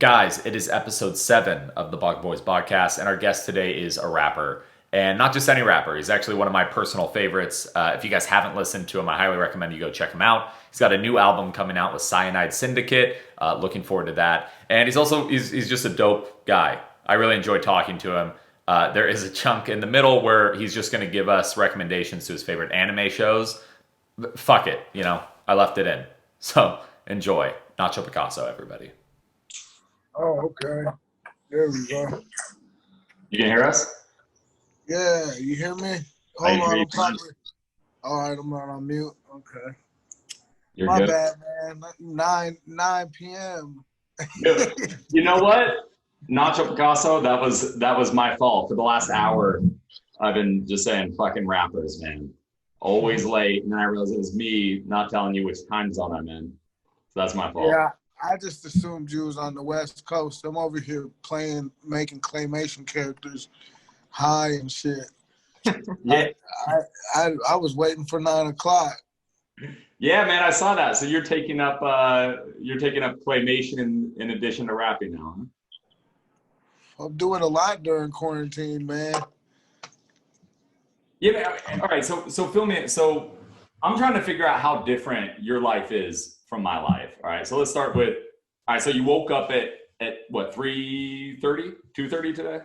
Guys, it is episode 7 of the Bog Boys podcast, and our guest today is a rapper. And not just any rapper, he's actually one of my personal favorites. If you guys haven't listened to him, I highly recommend you go check him out. He's got a new album coming out with Cyanide Syndicate. Looking forward to that. And he's just a dope guy. I really enjoyed talking to him. There is a chunk in the middle where he's just going to give us recommendations to his favorite anime shows. But fuck it, I left it in. So enjoy. Nacho Picasso, everybody. Oh, okay. There we go. You can hear us? Yeah, you hear me? Hold on, I'm probably... All right, I'm not on mute. Okay. You're My good. bad, man. 9 p.m. You know what? Nacho Picasso, that was my fault. For the last hour, I've been just saying fucking rappers, man. Always late, and then I realized it was me not telling you which time zone I'm in. So that's my fault. Yeah, I just assumed you was on the West Coast. I'm over here making claymation characters high and shit. Yeah. I was waiting for 9 o'clock. Yeah, man, I saw that. So you're taking up claymation in addition to rapping now, huh? I'm doing a lot during quarantine, man. Yeah, man. All right. So fill me in. So I'm trying to figure out how different your life is from my life. All right. So let's start with. All right. So you woke up at what, 3:30, 2:30 today?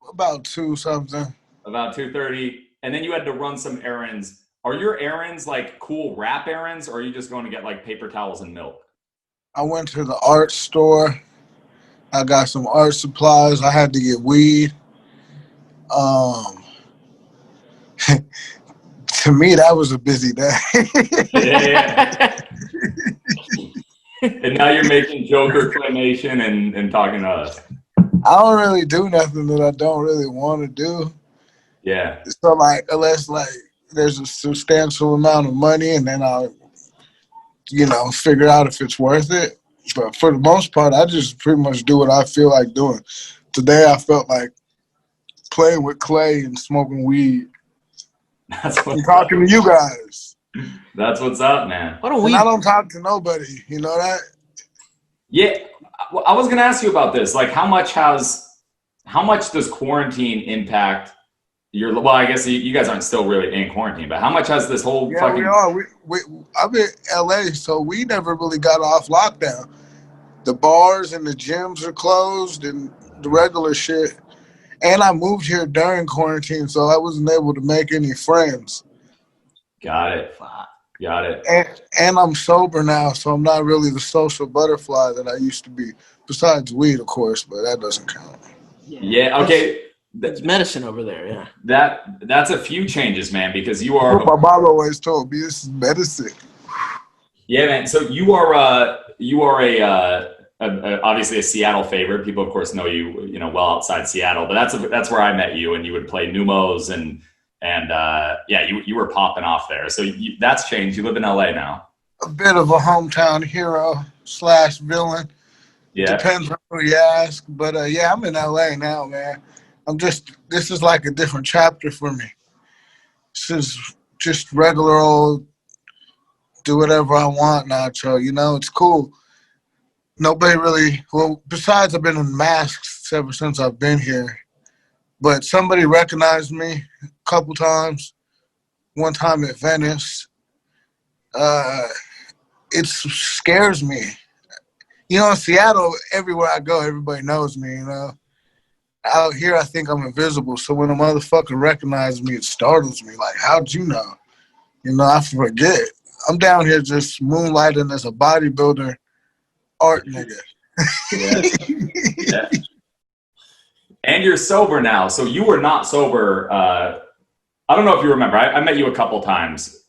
About 2 something. About 2:30, and then you had to run some errands. Are your errands like cool rap errands, or are you just going to get like paper towels and milk? I went to the art store. I got some art supplies. I had to get weed. To me, that was a busy day. Yeah. And now you're making Joker claymation and talking to us. I don't really do nothing that I don't really want to do. Yeah. So unless there's a substantial amount of money, and then I'll, figure out if it's worth it. But for the most part, I just pretty much do what I feel like doing. Today, I felt like playing with clay and smoking weed. I'm talking to you guys. That's what's up, man. I don't talk to nobody. You know that? Yeah. I was gonna ask you about this. Like, how much does quarantine impact your? Well, I guess you guys aren't still really in quarantine, but how much has this whole fucking? We are. I'm in LA, so we never really got off lockdown. The bars and the gyms are closed and the regular shit. And I moved here during quarantine, so I wasn't able to make any friends. Got it. And I'm sober now, so I'm not really the social butterfly that I used to be. Besides weed, of course, but that doesn't count. Yeah. Okay. That's medicine over there. Yeah. That's a few changes, man, because you are. My mom always told me this is medicine. Yeah, man. So you are obviously a Seattle favorite. People, of course, know you, well outside Seattle. But that's where I met you, and you would play Numos, and you were popping off there. So that's changed. You live in LA now. A bit of a hometown hero / villain. Yeah. Depends on who you ask. But I'm in LA now, man. This is like a different chapter for me. This is just regular old do whatever I want, Nacho. It's cool. Nobody really, besides I've been in masks ever since I've been here. But somebody recognized me a couple times. One time at Venice. It scares me. In Seattle, everywhere I go, everybody knows me, Out here, I think I'm invisible. So when a motherfucker recognizes me, it startles me. Like, how'd you know? I forget. I'm down here just moonlighting as a bodybuilder art nigga. Yeah. And you're sober now. So you were not sober. I don't know if you remember. I met you a couple times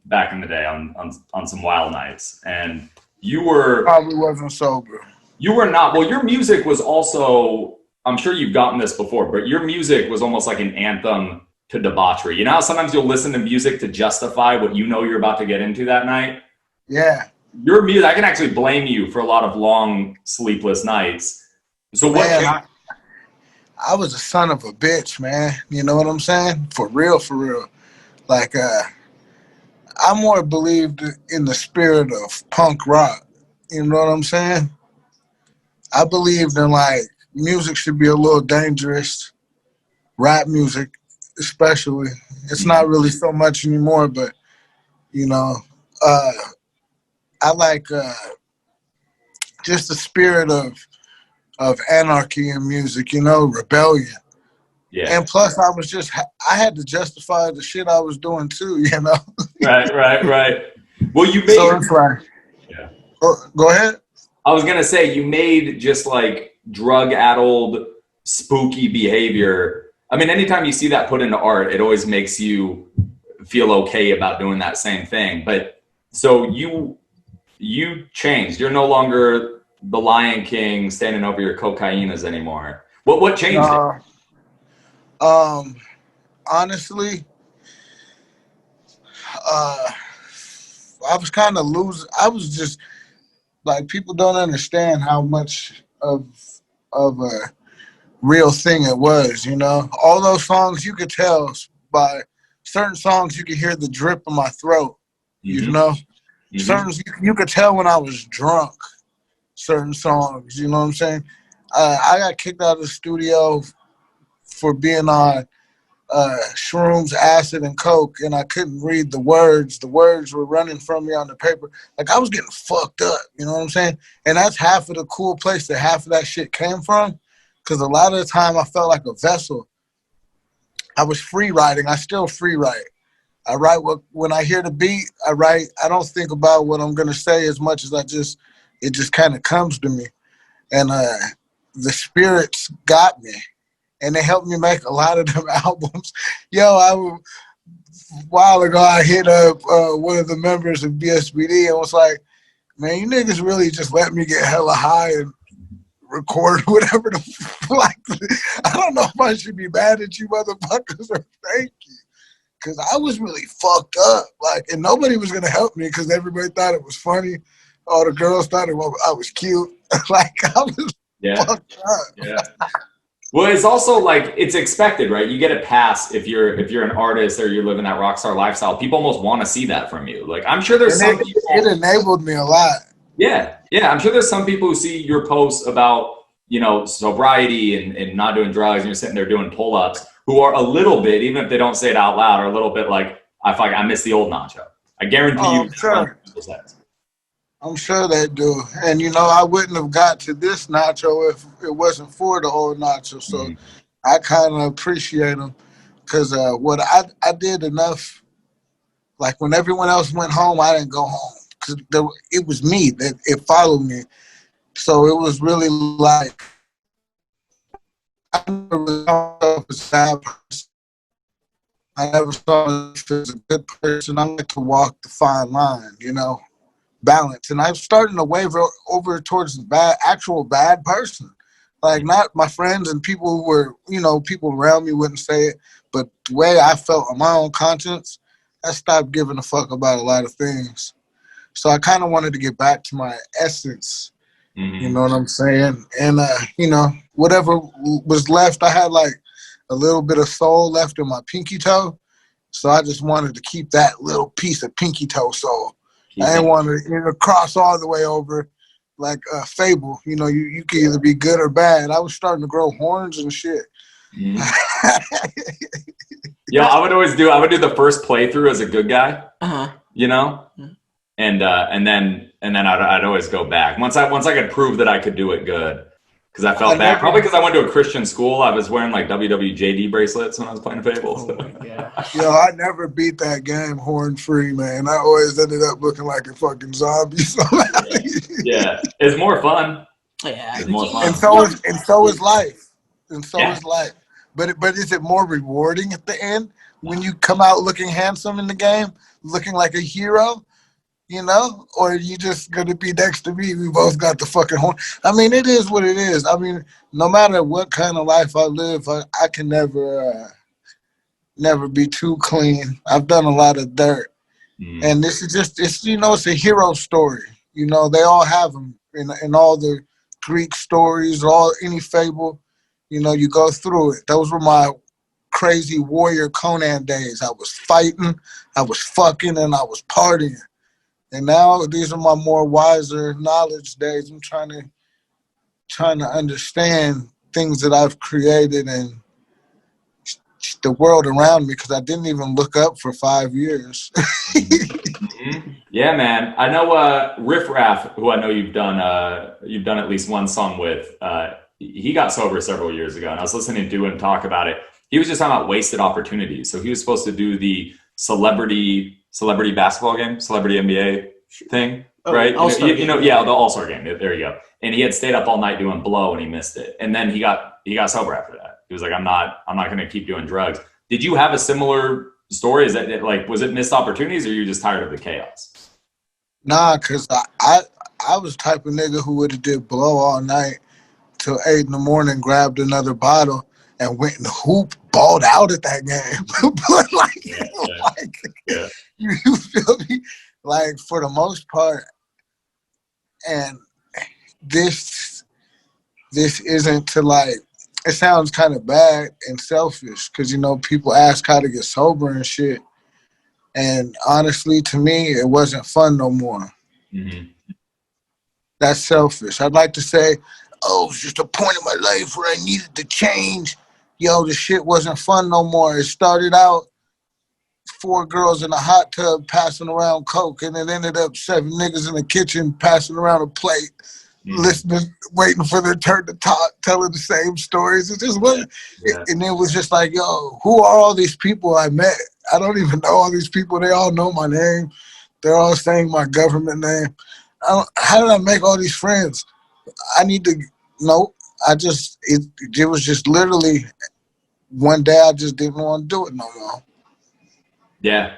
back in the day on some wild nights. And you were... Probably wasn't sober. You were not. Well, your music was also... I'm sure you've gotten this before, but your music was almost like an anthem to debauchery. You know how sometimes you'll listen to music to justify what you're about to get into that night? Yeah. Your music, I can actually blame you for a lot of long, sleepless nights. So what? Man, I was a son of a bitch, man. You know what I'm saying? For real. Like, I more believed in the spirit of punk rock. You know what I'm saying? I believed in like music should be a little dangerous. Rap music, especially. It's not really so much anymore, but you know, uh, I like just the spirit of anarchy in music. You know, rebellion. Yeah. And plus, I had to justify the shit I was doing too. You know. Right. Well, you made. So it's like, yeah. Go ahead. I was gonna say you made just like drug-addled, spooky behavior. I mean, anytime you see that put into art, it always makes you feel okay about doing that same thing. But so you changed. You're no longer the Lion King standing over your cocainas anymore. What changed it? Honestly, I was kind of losing. I was just like, people don't understand how much of a real thing it was. You know, all those songs you could tell by certain songs you could hear the drip in my throat. You know, certain you could tell when I was drunk. Certain songs, you know what I'm saying? I got kicked out of the studio for being on shrooms, acid, and coke, and I couldn't read the words. The words were running from me on the paper. Like, I was getting fucked up, you know what I'm saying? And that's half of the cool place that half of that shit came from, because a lot of the time I felt like a vessel. I was free writing. I still free write. I write when I hear the beat, I write. I don't think about what I'm going to say as much as it just kind of comes to me. And the spirits got me. And they helped me make a lot of them albums. Yo, a while ago, I hit up one of the members of BSBD and was like, man, you niggas really just let me get hella high and record whatever like. I don't know if I should be mad at you motherfuckers or thank you. Because I was really fucked up. Like, and nobody was going to help me because everybody thought it was funny. All the girls thought I was cute. Like, I was fucked up. Yeah. Well, it's also like, it's expected, right? You get a pass if you're an artist or you're living that rock star lifestyle. People almost want to see that from you. Like, I'm sure there's some people. It enabled me a lot. Yeah. I'm sure there's some people who see your posts about, sobriety and not doing drugs, and you're sitting there doing pull-ups, who are a little bit, even if they don't say it out loud, are a little bit like, I miss the old Nacho. I guarantee you. Sure. I'm sure they do. And, I wouldn't have got to this Nacho if it wasn't for the old Nacho. So I kind of appreciate him because what I did enough, like when everyone else went home, I didn't go home because it was me that it followed me. So it was really like, I never saw myself as a sad person. I never saw myself as a good person. I like to walk the fine line, balance. And I'm starting to waver over towards the actual bad person. Like, not my friends and people who were, people around me wouldn't say it, but the way I felt on my own conscience, I stopped giving a fuck about a lot of things. So I kind of wanted to get back to my essence. You know what I'm saying? And, whatever was left, I had like a little bit of soul left in my pinky toe. So I just wanted to keep that little piece of pinky toe soul. I didn't want to cross all the way over like a Fable. You can either be good or bad. I was starting to grow horns and shit. Yeah, I would do the first playthrough as a good guy, and then I'd always go back once I could prove that I could do it good, because I felt bad. Probably because I went to a Christian school. I was wearing like WWJD bracelets when I was playing Fable. So. Yo, I never beat that game horn free, man. I always ended up looking like a fucking zombie. Yeah, it's more fun. Yeah, it's more fun. And so is life. And so is life. But is it more rewarding at the end when you come out looking handsome in the game, looking like a hero? Or are you just going to be next to me? We both got the fucking horn. I mean, it is what it is. I mean, no matter what kind of life I live, I can never be too clean. I've done a lot of dirt. And this is just, it's a hero story. They all have them in all the Greek stories, any fable, you go through it. Those were my crazy warrior Conan days. I was fighting, I was fucking, and I was partying. And now these are my more wiser knowledge days. I'm trying to trying to understand things that I've created and the world around me, because I didn't even look up for 5 years. Mm-hmm. Yeah, man. I know Riff Raff, who I know you've done at least one song with. He got sober several years ago, and I was listening to him talk about it. He was just talking about wasted opportunities. So he was supposed to do the celebrity basketball game, celebrity NBA thing, right? Yeah, the All-Star game. There you go. And he had stayed up all night doing blow, and he missed it. And then he got sober after that. He was like, I'm not going to keep doing drugs. Did you have a similar story? Is that like, was it missed opportunities, or you just tired of the chaos? Nah, cause I was the type of nigga who would have did blow all night till 8 a.m, grabbed another bottle and went and hoop, balled out at that game. But you feel me? Like, for the most part, and this isn't to, like, it sounds kind of bad and selfish, because, you know, people ask how to get sober and shit. And honestly, to me, it wasn't fun no more. Mm-hmm. That's selfish. I'd like to say, oh, it's just a point in my life where I needed to change. Yo, the shit wasn't fun no more. It started out 4 girls in a hot tub passing around coke, and it ended up 7 niggas in the kitchen passing around a plate, listening, waiting for their turn to talk, telling the same stories. It just wasn't. And it was just like, yo, who are all these people I met? I don't even know all these people. They all know my name. They're all saying my government name. How did I make all these friends? I need to, nope. It was just literally one day I just didn't want to do it no more. Yeah.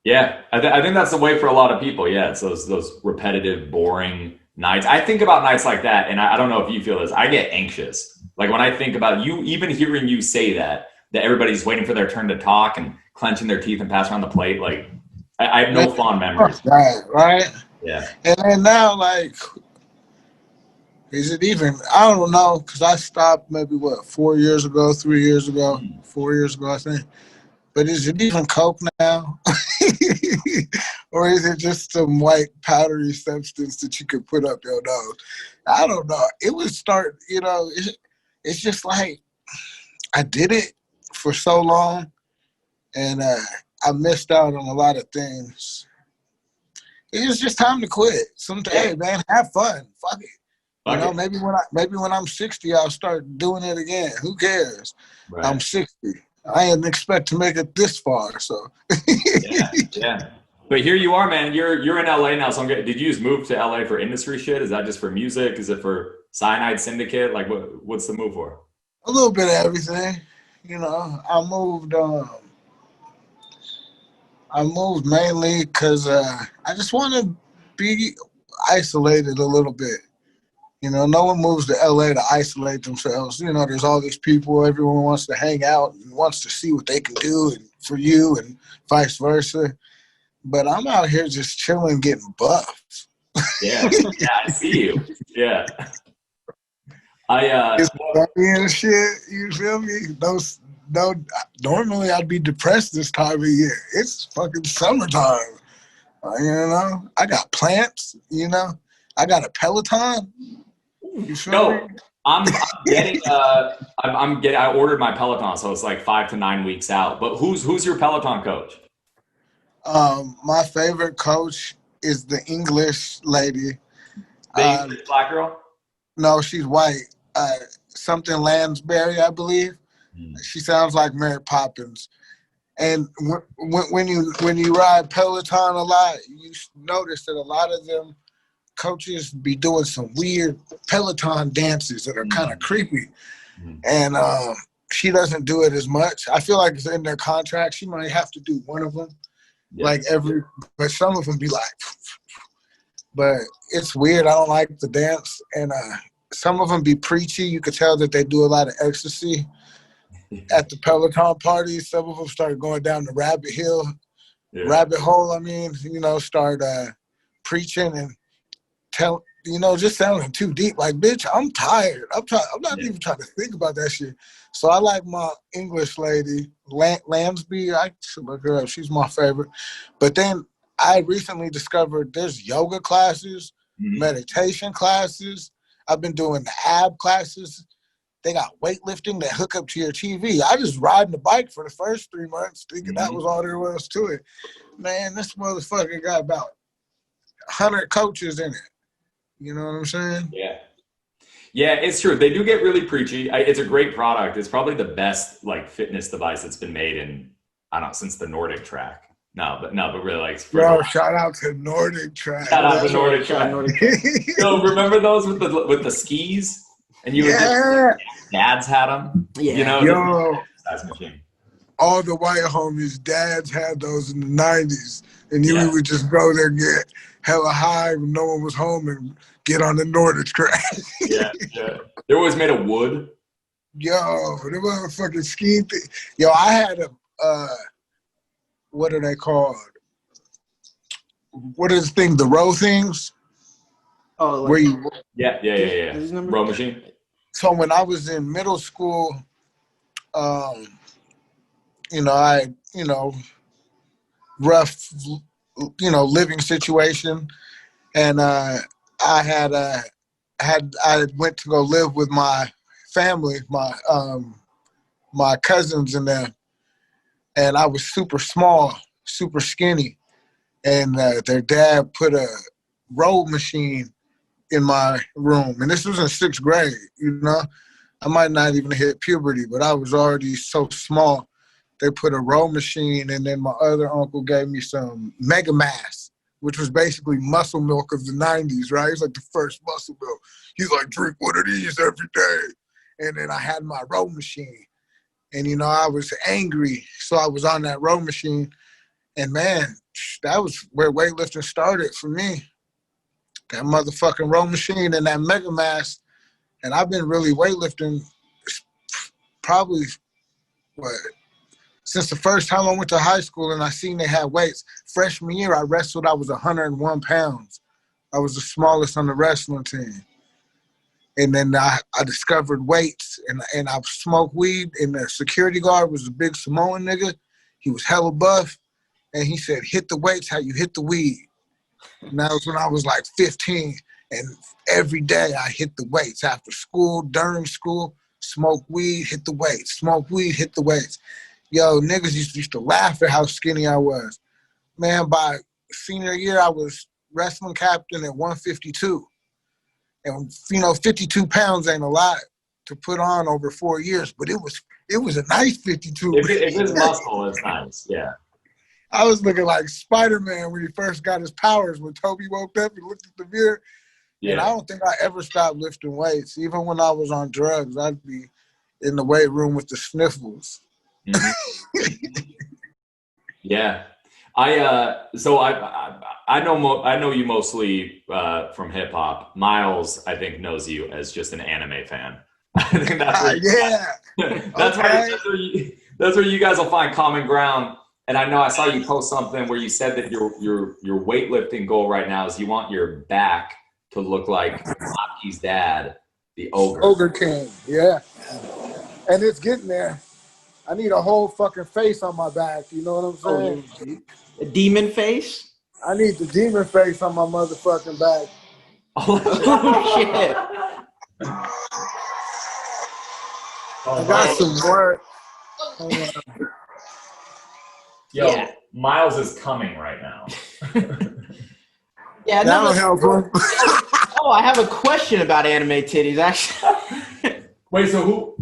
Yeah. I think that's the way for a lot of people. Yeah. It's those repetitive, boring nights. I think about nights like that, and I don't know if you feel this. I get anxious. Like, when I think about you, even hearing you say that everybody's waiting for their turn to talk and clenching their teeth and passing around the plate. Like, I have no fond memories. Right. Yeah. And then now, like, is it even, I don't know, because I stopped maybe, 4 years ago, 3 years ago, 4 years ago, I think. But is it even coke now? Or is it just some white powdery substance that you could put up your nose? I don't know. It would start, you know, it's just like, I did it for so long, and I missed out on a lot of things. It was just time to quit. Hey, man, have fun. Fuck it. You know, maybe when I'm 60, I'll start doing it again. Who cares? Right. I'm 60. I didn't expect to make it this far, so. Yeah. But here you are, man. You're in LA now, so did you just move to LA for industry shit? Is that just for music? Is it for Cyanide Syndicate? Like, what's the move for? A little bit of everything. You know, I moved mainly because I just want to be isolated a little bit. You know, no one moves to LA to isolate themselves. You know, there's all these people. Everyone wants to hang out and wants to see what they can do for you and vice versa. But I'm out here just chilling, getting buffed. Yeah, I see you. Yeah. It's funny and shit. You feel me? No, normally I'd be depressed this time of year. It's fucking summertime. You know, I got plants. You know, I got a Peloton. You feel me? I'm getting. I ordered my Peloton, so it's like 5 to 9 weeks out. But who's your Peloton coach? My favorite coach is the English lady. The English black girl? No, she's white. Something Lansbury, I believe. She sounds like Mary Poppins. And when you ride Peloton a lot, you notice that a lot of them coaches be doing some weird Peloton dances that are kind of creepy. And she doesn't do it as much. I feel like it's in their contract. She might have to do one of them. Like but some of them be like, but it's weird. I don't like the dance. And some of them be preachy. You could tell that they do a lot of ecstasy at the Peloton parties. Some of them start going down the rabbit hole. I mean, you know, start preaching and just sounding too deep. Like, bitch, I'm tired. I'm not even trying to think about that shit. So I like my English lady, Lansby. I should look her up. She's my favorite. But then I recently discovered there's yoga classes, meditation classes. I've been doing the ab classes. They got weightlifting that hook up to your TV. I just riding the bike for the first 3 months thinking that was all there was to it. Man, this motherfucker got about 100 coaches in it. You know what I'm saying? Yeah. Yeah, it's true. They do get really preachy. It's a great product. It's probably the best like fitness device that's been made in, I don't know, since the Nordic track. No, but really like. Yo, shout out to Nordic Track. Shout out to Nordic Track. Yo, remember those with the skis? And you would just, dads had them. Yeah. You know, yo, exercise machine. all the white homies, dads had those in the 90s. And we would just go there and get hella high when no one was home and get on the Nordic Track. Yeah. They were always made of wood. Yo, the motherfucking ski thing. Yo, I had a, what are they called? What is the thing? The row things? Oh, like, where you? Yeah. Row machine. So when I was in middle school, rough, living situation, and I went to go live with my family, my cousins and them, and I was super small, super skinny, and their dad put a row machine in my room, and this was in 6th grade. I might not even hit puberty, but I was already so small. They put a row machine, and then my other uncle gave me some Mega Mass, which was basically muscle milk of the 90s, right? It's like the first muscle milk. He's like, drink one of these every day. And then I had my row machine. And, I was angry, so I was on that row machine. And, man, that was where weightlifting started for me. That motherfucking row machine and that Mega Mass. And I've been really weightlifting probably, since the first time I went to high school and I seen they had weights. Freshman year, I wrestled, I was 101 pounds. I was the smallest on the wrestling team. And then I discovered weights, and I smoked weed, and the security guard was a big Samoan nigga. He was hella buff, and he said, hit the weights how you hit the weed. And that was when I was like 15, and every day I hit the weights. After school, during school, smoke weed, hit the weights. Smoke weed, hit the weights. Yo, niggas used to laugh at how skinny I was. Man, by senior year, I was wrestling captain at 152. And, 52 pounds ain't a lot to put on over 4 years, but it was a nice 52. If it's muscle, it's nice, yeah. I was looking like Spider-Man when he first got his powers, when Toby woke up and looked at the mirror. Yeah. And I don't think I ever stopped lifting weights. Even when I was on drugs, I'd be in the weight room with the sniffles. Mm-hmm. Yeah. I know you mostly from hip hop. Miles, I think, knows you as just an anime fan. I think that's that's where you guys will find common ground. And I know I saw you post something where you said that your weightlifting goal right now is you want your back to look like Aki's dad, the ogre. Ogre King, yeah. And it's getting there. I need a whole fucking face on my back. You know what I'm saying? A demon face? I need the demon face on my motherfucking back. Oh, shit. I got some work. Yo, yeah. Miles is coming right now. Yeah, that'll help him. Oh, I have a question about anime titties, actually. Wait, so who?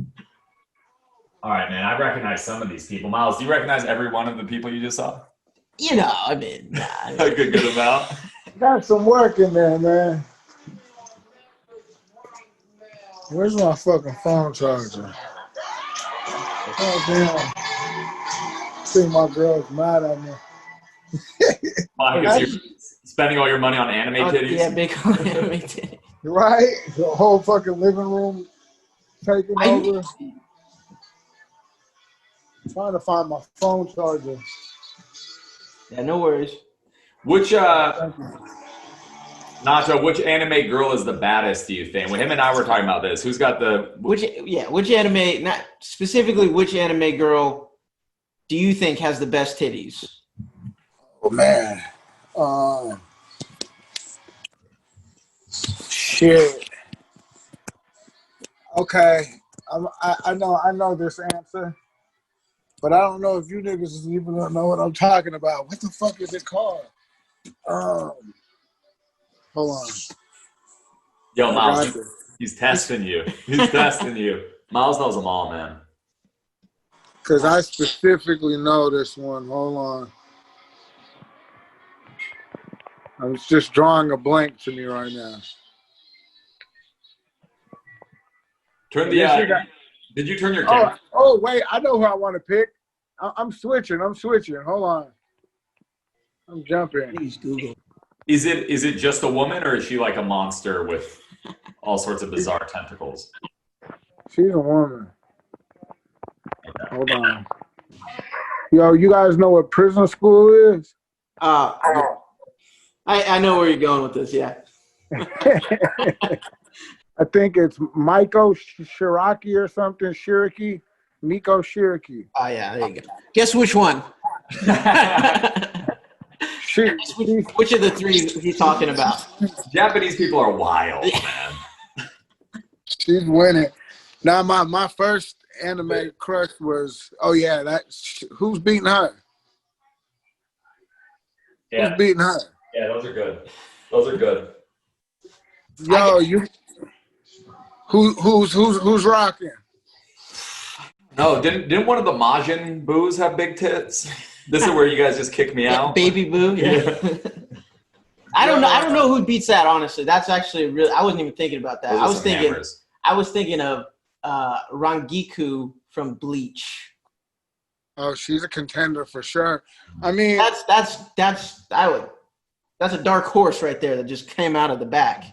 All right, man, I recognize some of these people. Miles, do you recognize every one of the people you just saw? I mean, a good amount. Got some work in there, man. Where's my fucking phone charger? Oh, damn. I think my girl's mad at me. Why? Because you're spending all your money on anime titties? Yeah, big on anime titties. Right? The whole fucking living room taking over. I'm trying to find my phone charger. Yeah, no worries. Which Nacho, which anime girl is the baddest, do you think? When him and I were talking about this, who's got the which anime, not specifically which anime girl do you think has the best titties? Oh man. Shit. Okay, I know this answer, but I don't know if you niggas is even gonna know what I'm talking about. What the fuck is it called? Hold on. Yo, I Miles, got this. he's testing you. He's testing you. Miles knows them all, man. Because I specifically know this one. Hold on. I was just drawing a blank to me right now. Turn And this the. shit got- Did you turn your camera? Oh, wait. I know who I want to pick. I'm switching. Hold on. I'm jumping. Please Google. Is it just a woman, or is she like a monster with all sorts of bizarre tentacles? She's a woman. Hold on. Yo, you guys know what prison school is? I know where you're going with this. Yeah. I think it's Maiko Shiraki or something. Shiraki. Miko Shiraki. Oh yeah, there you go. Guess which one? Which of the three he's talking about? Japanese people are wild, man. She's winning. Now, my first anime crush was, who's beating her? Yeah. Who's beating her? Yeah, those are good. Those are good. Yo, who's rocking? No, didn't one of the Majin boos have big tits? This is where you guys just kick me out. Baby boo. Yeah. I don't know who beats that. Honestly, that's actually really. I wasn't even thinking about that. I was thinking of Rangiku from Bleach. Oh, she's a contender for sure. I mean, That's a dark horse right there that just came out of the back.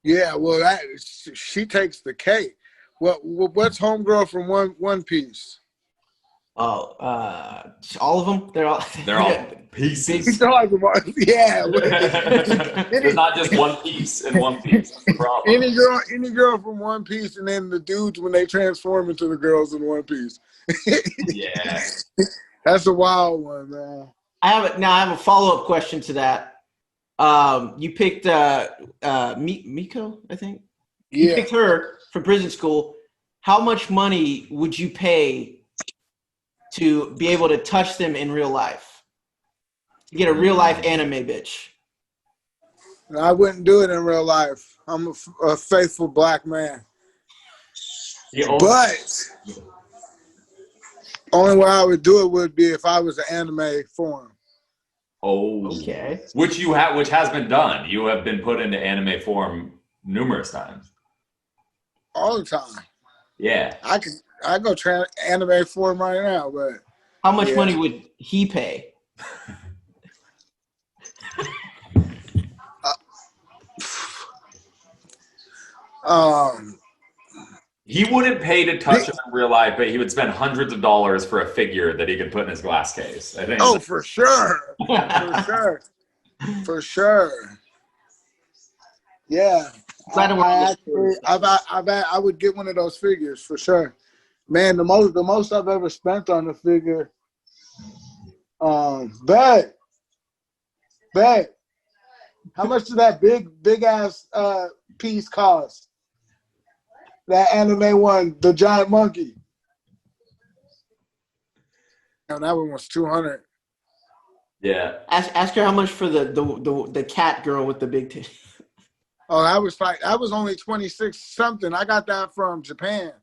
Yeah, well, she takes the cake. What's homegirl from One Piece? Oh, all of them. They're all pieces. Yeah. There's not just one piece in One Piece. That's the problem. Any girl from One Piece, and then the dudes when they transform into the girls in One Piece. Yeah. That's a wild one, man. I have a follow-up question to that. You picked Miko, I think. Yeah. You picked her for prison school. How much money would you pay to be able to touch them in real life? To get a real life anime bitch. I wouldn't do it in real life. I'm a faithful black man. But only way I would do it would be if I was an anime form. Oh, okay. Which has been done. You have been put into anime form numerous times. All the time. Yeah. I go try anime form right now, but how much money would he pay? He wouldn't pay to touch him in real life, but he would spend hundreds of dollars for a figure that he could put in his glass case. I think. Oh, for sure. For sure. Yeah. I would get one of those figures for sure. Man, the most I've ever spent on a figure. Bet. How much did that big ass piece cost? That anime one, the giant monkey. No, that one was $200. Yeah. Ask her how much for the cat girl with the big titty. Oh, that was only 26 something. I got that from Japan.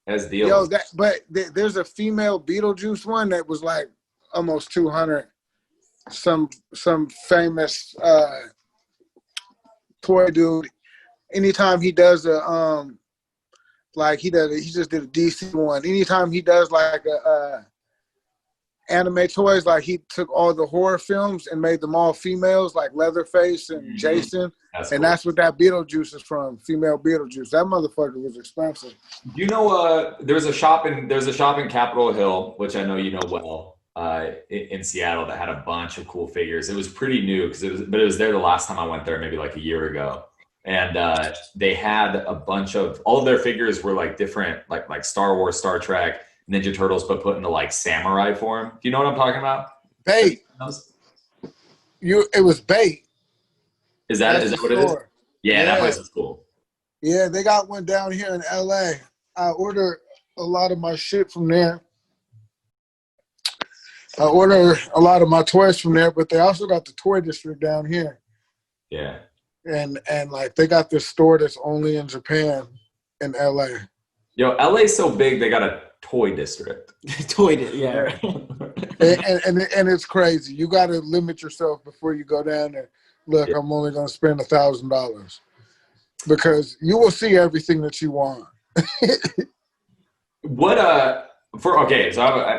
As deals. Yo, there's a female Beetlejuice one that was like almost 200. Some famous toy dude. Anytime he does he just did a DC one. Anytime he does like a anime toys, like he took all the horror films and made them all females, like Leatherface and Jason. That's what that Beetlejuice is from, female Beetlejuice. That motherfucker was expensive. You know, there's a shop in Capitol Hill, which I know you know well, in Seattle, that had a bunch of cool figures. It was pretty new but it was there the last time I went there, maybe like a year ago. And they had a bunch of, all of their figures were like different, like Star Wars, Star Trek, Ninja Turtles, but put into like samurai form. Do you know what I'm talking about? Bait. It was Bait. Is that what it is? Yeah, that place is cool. Yeah, they got one down here in LA. I order a lot of my shit from there. I order a lot of my toys from there, but they also got the toy district down here. Yeah. And like they got this store that's only in Japan in LA. Yo, LA's so big they got a toy district. Yeah. and it's crazy. You got to limit yourself before you go down there. Look, I'm only going to spend $1,000 because you will see everything that you want. So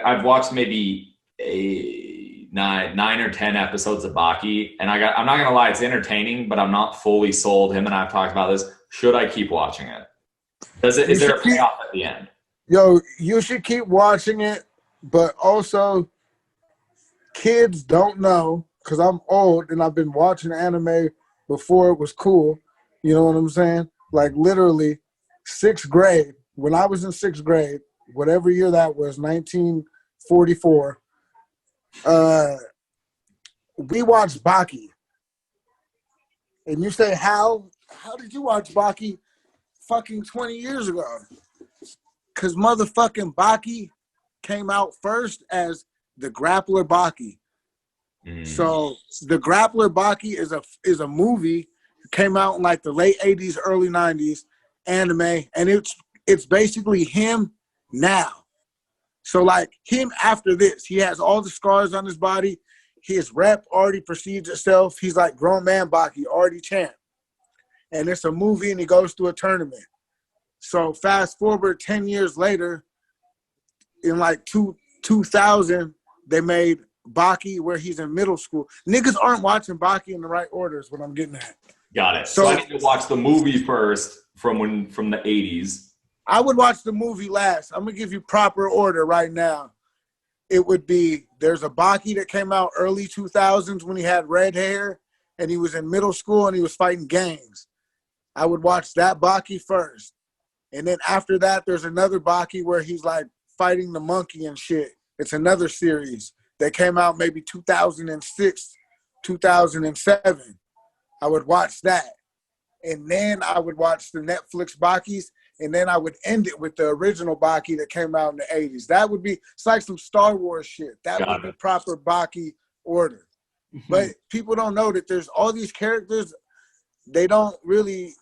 I've watched maybe nine or 10 episodes of Baki, and I'm not gonna lie, it's entertaining, but I'm not fully sold. Him and I've talked about this. Should I keep watching it? Is there a payoff at the end? Yo, you should keep watching it, but also kids don't know, because I'm old and I've been watching anime before it was cool. You know what I'm saying? Like literally 6th grade, when I was in 6th grade, whatever year that was, 1944, we watched Baki. And you say, how did you watch Baki fucking 20 years ago? Because motherfucking Baki came out first as the Grappler Baki. So the Grappler Baki is a movie. It came out in like the late 80s, early 90s, anime, and it's basically him now. So like him after this, he has all the scars on his body. His rep already precedes itself. He's like grown man Baki, already champ. And it's a movie and he goes to a tournament. So fast forward 10 years later, in like 2000, they made Baki where he's in middle school. Niggas aren't watching Baki in the right order is what I'm getting at. Got it. So I need to watch the movie first from the 80s. I would watch the movie last. I'm going to give you proper order right now. It would be, there's a Baki that came out early 2000s when he had red hair and he was in middle school and he was fighting gangs. I would watch that Baki first. And then after that, there's another Baki where he's like fighting the monkey and shit. It's another series that came out maybe 2006, 2007. I would watch that. And then I would watch the Netflix Bakis. And then I would end it with the original Baki that came out in the 80s. That would be, it's like some Star Wars shit. That would be proper Baki order. But people don't know that there's all these characters they don't really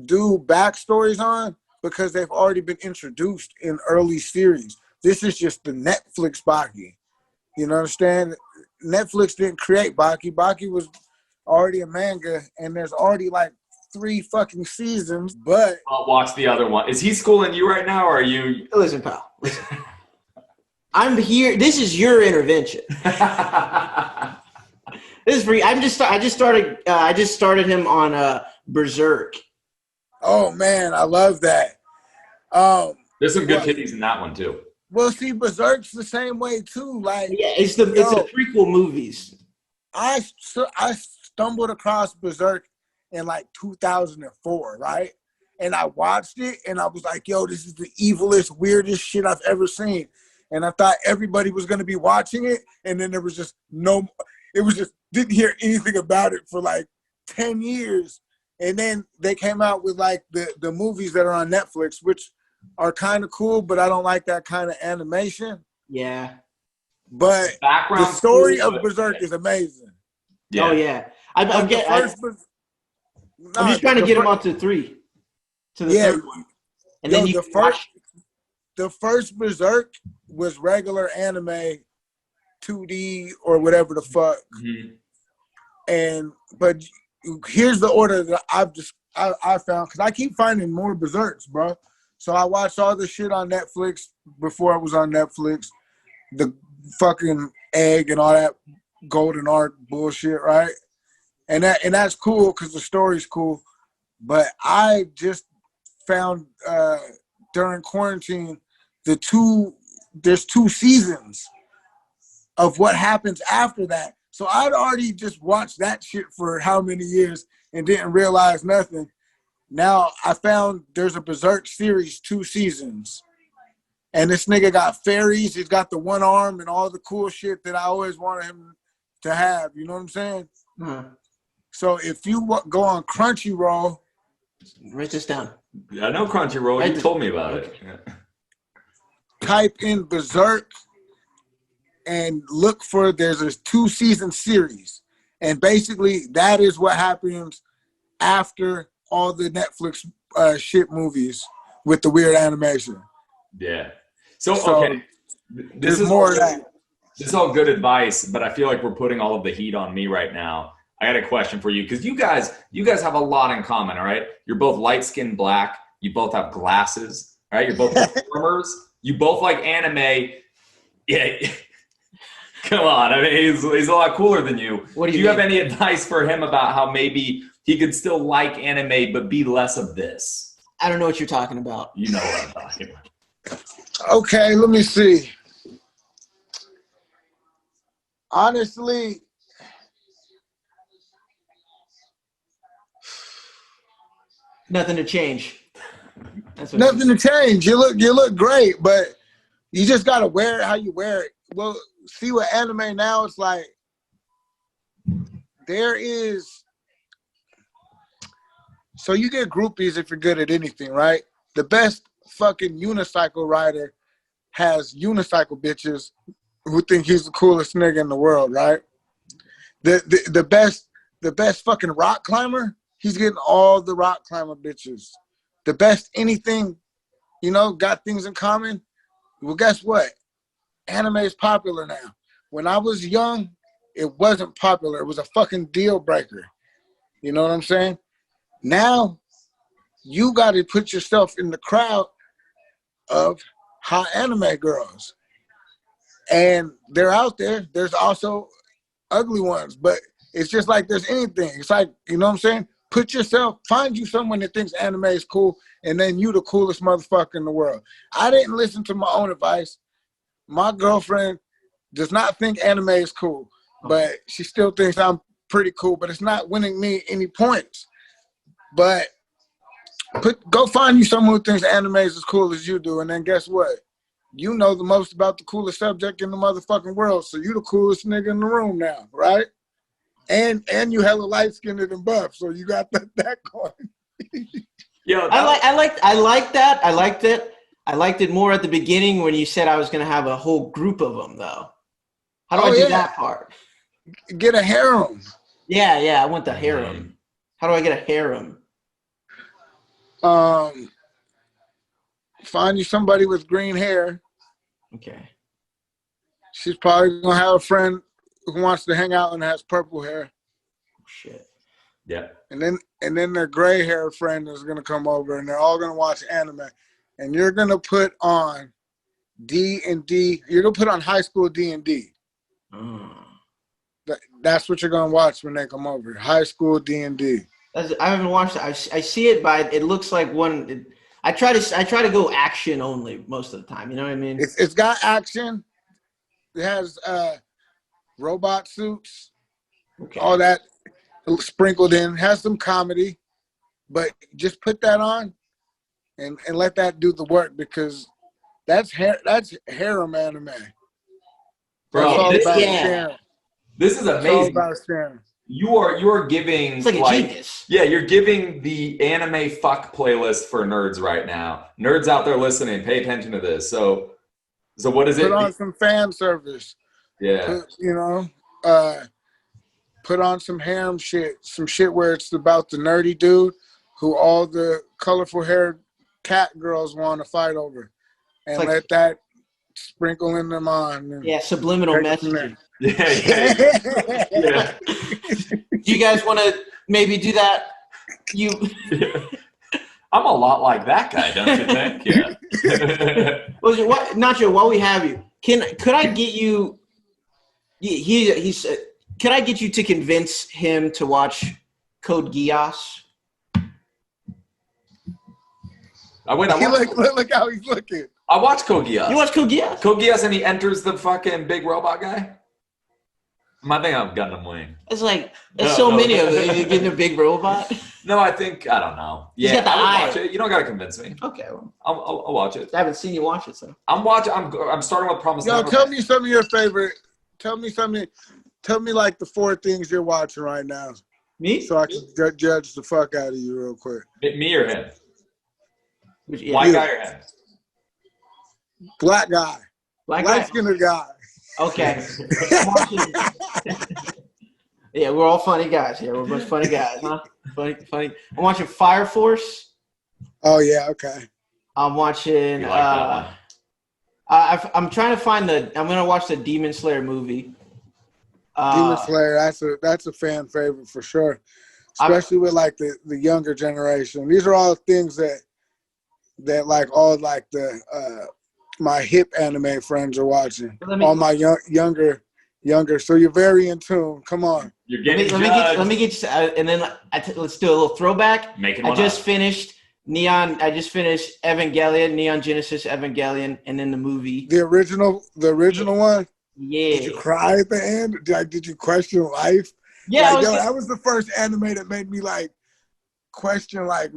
do backstories on because they've already been introduced in early series. This is just the Netflix Baki. You know what I'm saying? Netflix didn't create Baki. Baki was already a manga, and there's already like 3 fucking seasons, but... I'll watch the other one. Is he schooling you right now, or are you... Listen, pal. Listen. I'm here. This is your intervention. This is free. I just started him on Berserk. Oh, man, I love that. There's some good titties in that one, too. Well, see, Berserk's the same way, too. Like, yeah, it's the prequel movies. I stumbled across Berserk in like 2004, right? And I watched it and I was like, yo, this is the evilest, weirdest shit I've ever seen. And I thought everybody was going to be watching it. And then there was just didn't hear anything about it for like 10 years. And then they came out with like the movies that are on Netflix, which are kind of cool, but I don't like that kind of animation. Yeah. But the story of Berserk is amazing. Yeah. Oh, yeah. I'm just trying to get him onto 3. To the third one. And then the first Berserk was regular anime, 2D or whatever the fuck. Mm-hmm. But here's the order that I found, because I keep finding more Berserks, bro. So I watched all the shit on Netflix before it was on Netflix. The fucking egg and all that golden arc bullshit, right? And that's cool because the story's cool. But I just found during quarantine there's 2 seasons of what happens after that. So I'd already just watched that shit for how many years and didn't realize nothing. Now I found there's a Berserk series, 2 seasons. And this nigga got fairies. He's got the one arm and all the cool shit that I always wanted him to have. You know what I'm saying? Mm-hmm. So if you go on Crunchyroll, Write this down. I know Crunchyroll. You told me about it. Yeah. Type in Berserk and look for, there's a 2-season series. And basically that is what happens after all the Netflix shit movies with the weird animation. Yeah. So okay. This is more of that. This is all good advice, but I feel like we're putting all of the heat on me right now. I got a question for you because you guys have a lot in common, all right? You're both light-skinned black. You both have glasses, all right? You're both performers. You both like anime. Yeah. Come on. I mean, he's a lot cooler than you. What do you have any advice for him about how maybe he could still like anime but be less of this? I don't know what you're talking about. You know what I'm talking about. Okay, let me see. Honestly, nothing to change. That's nothing to change. You look great, but you just gotta wear it how you wear it. Well, see what anime now, it's like there is, so you get groupies if you're good at anything, right? The best fucking unicycle rider has unicycle bitches who think he's the coolest nigga in the world, right? The best fucking rock climber, he's getting all the rock climber bitches. The best anything, got things in common. Well, guess what? Anime is popular now. When I was young, it wasn't popular. It was a fucking deal breaker. You know what I'm saying? Now, you got to put yourself in the crowd of hot anime girls. And they're out there. There's also ugly ones, but it's just like there's anything. It's like, you know what I'm saying? Find you someone that thinks anime is cool, and then you the coolest motherfucker in the world. I didn't listen to my own advice. My girlfriend does not think anime is cool, but she still thinks I'm pretty cool, but it's not winning me any points. But go find you someone who thinks anime is as cool as you do, and then guess what? You know the most about the coolest subject in the motherfucking world, so you the coolest nigga in the room now, right? And you hella light-skinned and buff, so you got that going. Yo, I like that. I liked it. I liked it more at the beginning when you said I was gonna have a whole group of them, though. How do I do that part? Get a harem. Yeah, I want the harem. How do I get a harem? Find you somebody with green hair. Okay. She's probably gonna have a friend who wants to hang out and has purple hair. Oh, shit. Yeah. And then their gray hair friend is gonna come over, and they're all gonna watch anime, and you're gonna put on D&D. You're gonna put on high school D&D. That's what you're gonna watch when they come over. High school D&D. I haven't watched it. I see it, but it looks like one. I try to go action only most of the time. You know what I mean? It's got action. It has robot suits. Okay. All that sprinkled in. Has some comedy, but just put that on and let that do the work, because that's harem anime. Bro, this is amazing. It's all about sharing. You are giving, it's like a genius. Yeah, you're giving the anime fuck playlist for nerds right now. Nerds out there listening, pay attention to this. So what is it? Put on some fan service. Yeah. Put on some harem shit. Some shit where it's about the nerdy dude who all the colorful haired cat girls want to fight over. And like, let that sprinkle in them on. Yeah, subliminal messaging. Yeah. Do you guys want to maybe do that? I'm a lot like that guy, don't you think? Yeah. Nacho, while we have you, could I get you? Could I get you to convince him to watch Code Geass? Look how he's looking. I watched Code Geass. You watch Code Geass? Code Geass, and he enters the fucking big robot guy. I think I'm Gundam Wing. It's like there's so many of them. You get a big robot. No, I don't know. Yeah, he's got the eye. Watch it. You don't gotta convince me. Okay, well, I'll watch it. I haven't seen you watch it, so I'm watching. I'm starting with Promise. Yo, tell me some of your favorite. Tell me like the 4 things you're watching right now. Me? So I can judge the fuck out of you real quick. Me or him? Yeah. White guy or him? Black guy. Black guy? Light-skinned guy. Okay. Yeah, we're all funny guys here. We're a bunch of funny guys, huh? Funny. I'm watching Fire Force. Oh, yeah, okay. I'm watching. You like that one? I'm trying to find I'm gonna watch the Demon Slayer movie. Demon Slayer, that's a fan favorite for sure. Especially with like the younger generation. These are all things that like all like the my hip anime friends are watching. All my younger. So you're very in tune. Come on. You're getting let me get and then let's do a little throwback. I just finished Evangelion, Neon Genesis Evangelion, and then the movie. The original one? Yeah. Did you cry at the end? Did you question life? Yeah, like, that was the first anime that made me like question like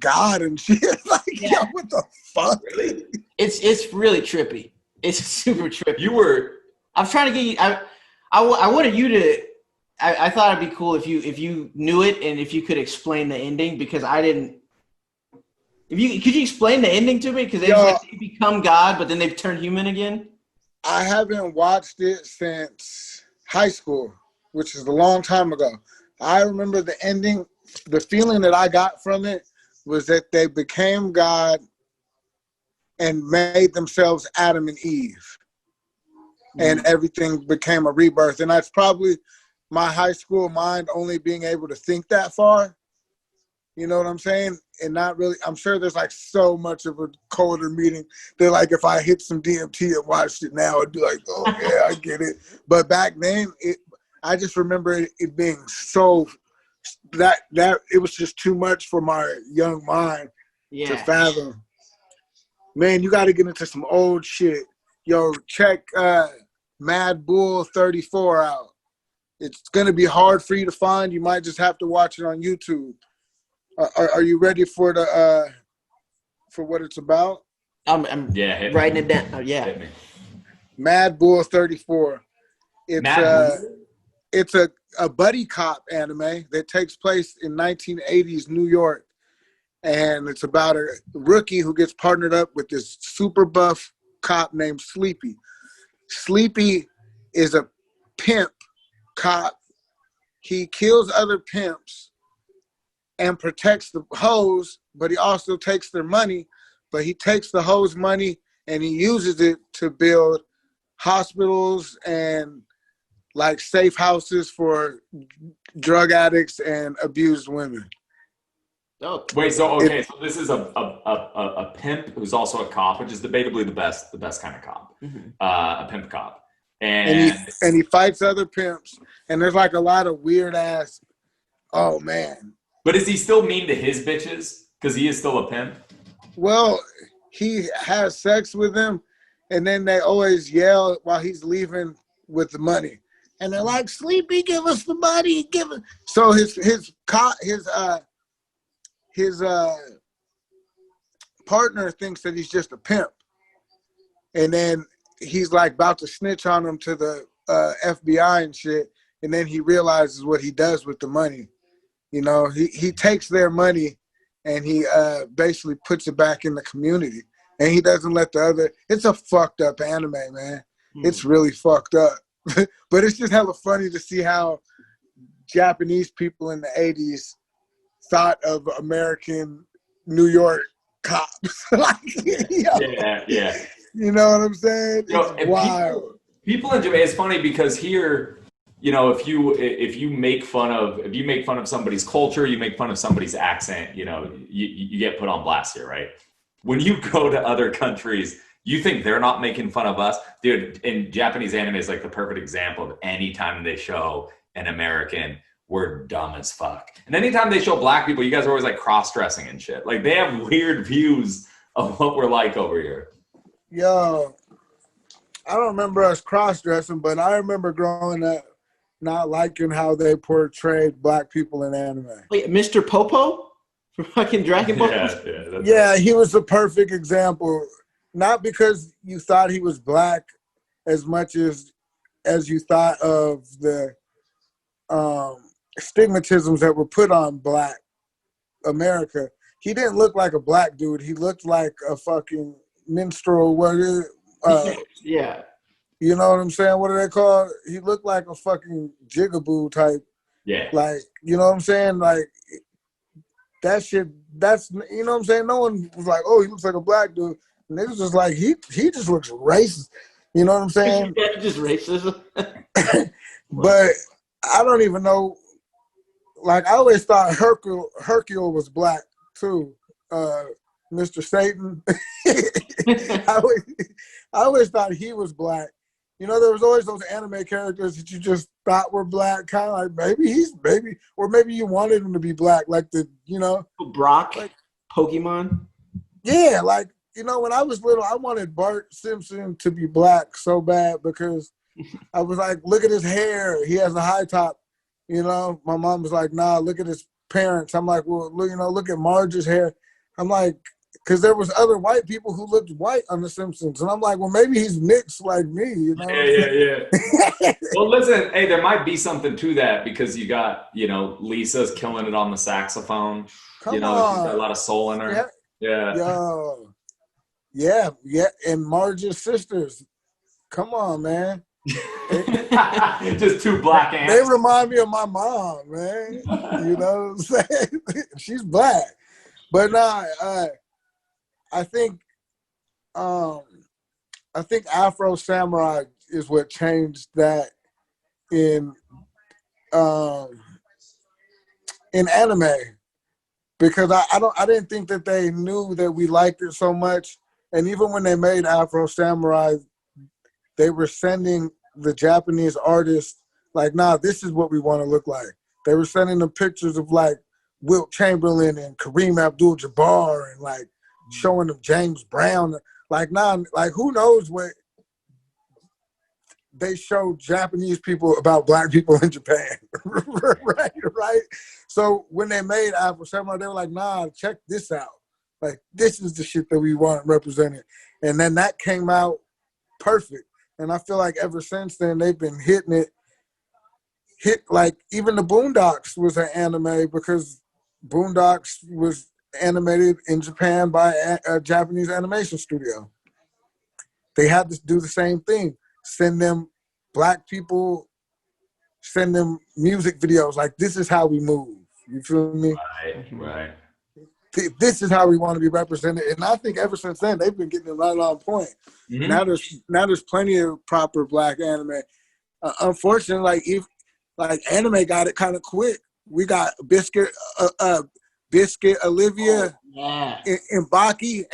God and shit. Like, yo, what the fuck? Really? It's really trippy. It's super trippy. I'm trying to get you. I wanted you to. I thought it'd be cool if you knew it and if you could explain the ending because I didn't. Could you explain the ending to me? Because they become God, but then they've turned human again. I haven't watched it since high school, which is a long time ago. I remember the ending. The feeling that I got from it was that they became God and made themselves Adam and Eve. And everything became a rebirth. And that's probably my high school mind only being able to think that far. You know what I'm saying? And not really, I'm sure there's like so much of a colder meaning that like if I hit some DMT and watched it now, I'd be like, oh yeah, I get it. But back then, I just remember it being so, that it was just too much for my young mind to fathom. Man, you got to get into some old shit. Yo, check Mad Bull 34 out. It's going to be hard for you to find. You might just have to watch it on YouTube. Are you ready for for what it's about? I'm writing it down. Oh, yeah. Mad Bull 34. It's a buddy cop anime that takes place in 1980s New York. And it's about a rookie who gets partnered up with this super buff cop named Sleepy. Sleepy is a pimp cop. He kills other pimps and protects the hoes, but he also takes their money. But he takes the hoes' money and he uses it to build hospitals and like safe houses for drug addicts and abused women. Oh. Wait, so this is a pimp who's also a cop, which is debatably the best kind of cop, a pimp cop, and he fights other pimps, and there's like a lot of weird ass. Oh man! But is he still mean to his bitches? Because he is still a pimp. Well, he has sex with them, and then they always yell while he's leaving with the money, and they're like, "Sleepy, give us the money, give it." So his partner thinks that he's just a pimp. And then he's like about to snitch on him to the FBI and shit. And then he realizes what he does with the money. You know, he takes their money and he basically puts it back in the community. And he doesn't let it's a fucked up anime, man. It's really fucked up. But it's just hella funny to see how Japanese people in the 80s thought of American New York cops. Yeah. You know what I'm saying? It's wild. People in Japan, it's funny because here, you know, if you make fun of somebody's culture, you make fun of somebody's accent, you know, you get put on blast here, right? When you go to other countries, you think they're not making fun of us? Dude, in Japanese anime is like the perfect example of any time they show an American, we're dumb as fuck. And anytime they show black people, you guys are always like cross-dressing and shit. Like they have weird views of what we're like over here. Yo, I don't remember us cross-dressing, but I remember growing up not liking how they portrayed black people in anime. Wait, Mr. Popo from fucking Dragon Ball? Yeah, he was the perfect example. Not because you thought he was black as much as you thought of the stigmatisms that were put on Black America. He didn't look like a black dude. He looked like a fucking minstrel. Yeah. You know what I'm saying? What do they call? He looked like a fucking jigaboo type. Yeah. Like, you know what I'm saying? Like, that shit, that's, you know what I'm saying? No one was like, oh, he looks like a black dude. And they was just like, he just looks racist. You know what I'm saying? Just racism. But I don't even know. Like, I always thought Hercule was black, too. Mr. Satan. I always thought he was black. You know, there was always those anime characters that you just thought were black, kind of like maybe you wanted him to be black, like Brock, like, Pokemon. Yeah, like, you know, when I was little, I wanted Bart Simpson to be black so bad because I was like, look at his hair, he has a high top. You know, my mom was like, nah, look at his parents. I'm like, well, look at Marge's hair. I'm like, because there was other white people who looked white on The Simpsons. And I'm like, well, maybe he's mixed like me, you know? Yeah. Well, listen, hey, there might be something to that because you got, Lisa's killing it on the saxophone. Come on. She's got on. a lot of soul in her. Yeah. Yo. Yeah. And Marge's sisters. Come on, man. Just two black ants. They remind me of my mom, man. You know what I'm saying? She's black. But nah, I think Afro Samurai is what changed that in anime, because I didn't think that they knew that we liked it so much. And even when they made Afro Samurai, they were sending the Japanese artists like, nah, this is what we want to look like. They were sending them pictures of like Wilt Chamberlain and Kareem Abdul-Jabbar and like showing them James Brown. Like, nah, like who knows what they showed Japanese people about black people in Japan. right. So when they made Afro Samurai, they were like, nah, check this out. Like, this is the shit that we want represented. And then that came out perfect. And I feel like ever since then, they've been hitting it. Like, even the Boondocks was an anime because Boondocks was animated in Japan by a Japanese animation studio. They had to do the same thing. Send them black people, send them music videos. Like, this is how we move. You feel me? Right. This is how we want to be represented. And I think ever since then, they've been getting it right on point. Mm-hmm. Now there's plenty of proper black anime. Unfortunately, like anime got it kind of quick. We got Biscuit Olivia in Baki,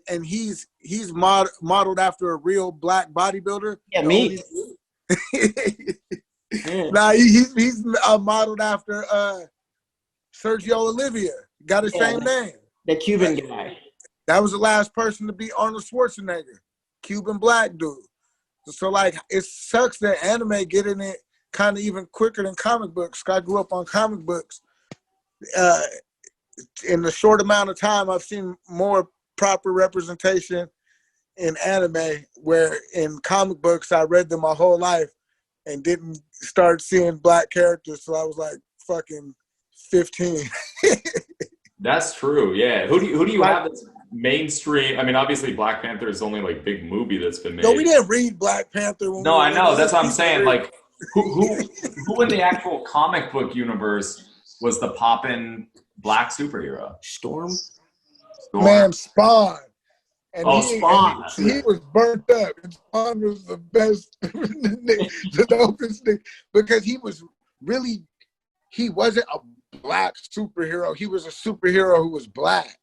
and he's modeled after a real black bodybuilder. Yeah, me. Nah, he's modeled after Sergio Olivia. Got his same name. The Cuban guy. That was the last person to beat Arnold Schwarzenegger. Cuban black dude. So like, it sucks that anime getting it kind of even quicker than comic books. I grew up on comic books. In a short amount of time, I've seen more proper representation in anime, where in comic books, I read them my whole life and didn't start seeing black characters till I was like fucking 15. That's true. Yeah. Who do you have that's mainstream? I mean, obviously Black Panther is the only like big movie that's been made. No, we didn't read Black Panther. No, I know. That's what I'm saying. Like, who in the actual comic book universe was the poppin' black superhero? Storm? Man, Spawn. And Spawn. And he was burnt up. And Spawn was the best, the dopest thing, because he wasn't a black superhero. He was a superhero who was black.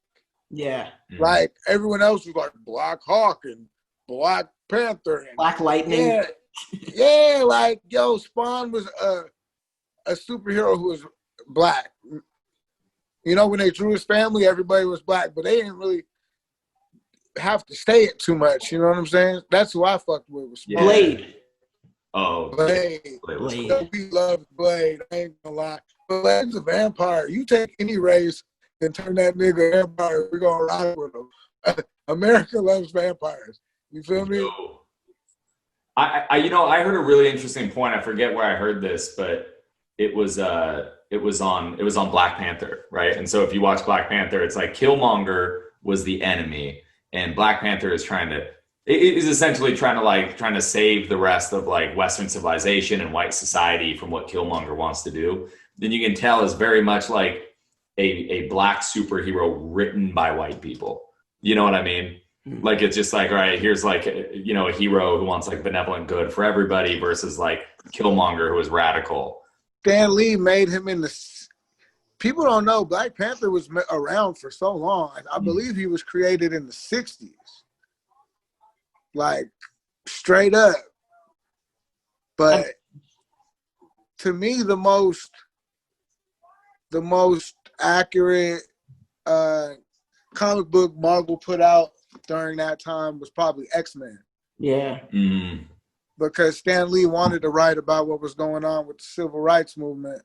Yeah. Like, everyone else was like Black Hawk and Black Panther. And, Black Lightning. Yeah, like, yo, Spawn was a superhero who was black. You know, when they drew his family, everybody was black, but they didn't really have to say it too much. You know what I'm saying? That's who I fucked with. Was Spawn. Blade. Oh, Blade. We love Blade. I ain't gonna lie. Blade's a vampire. You take any race and turn that nigga vampire, we're gonna ride with him. America loves vampires. You feel me? I heard a really interesting point. I forget where I heard this, but it was it was on Black Panther, right? And so if you watch Black Panther, it's like Killmonger was the enemy, and Black Panther is essentially trying to save the rest of like Western civilization and white society from what Killmonger wants to do. Then you can tell is very much like a black superhero written by white people. You know what I mean? Like, it's just like, all right, here's like, you know, a hero who wants like benevolent good for everybody versus like Killmonger, who is radical. Stan Lee made him people don't know Black Panther was around for so long. I believe he was created in the 60s. Like, straight up. But to me, the most accurate comic book Marvel put out during that time was probably X-Men. Yeah. Mm. Because Stan Lee wanted to write about what was going on with the civil rights movement,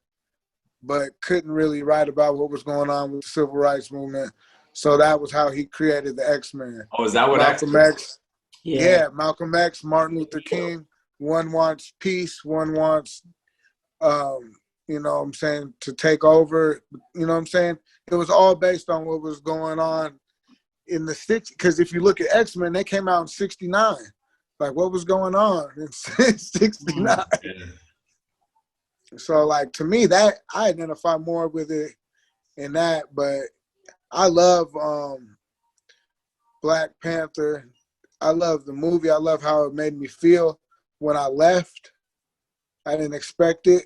but couldn't really write about what was going on with the civil rights movement. So that was how he created the X-Men. Oh, is that what Malcolm X? Yeah, Malcolm X, Martin Luther King. One wants peace, one wants, you know what I'm saying, to take over. You know what I'm saying? It was all based on what was going on in the 60s. Because if you look at X-Men, they came out in 69. Like, what was going on in 69? So, like, to me, that I identify more with it in that. But I love Black Panther. I love the movie. I love how it made me feel when I left. I didn't expect it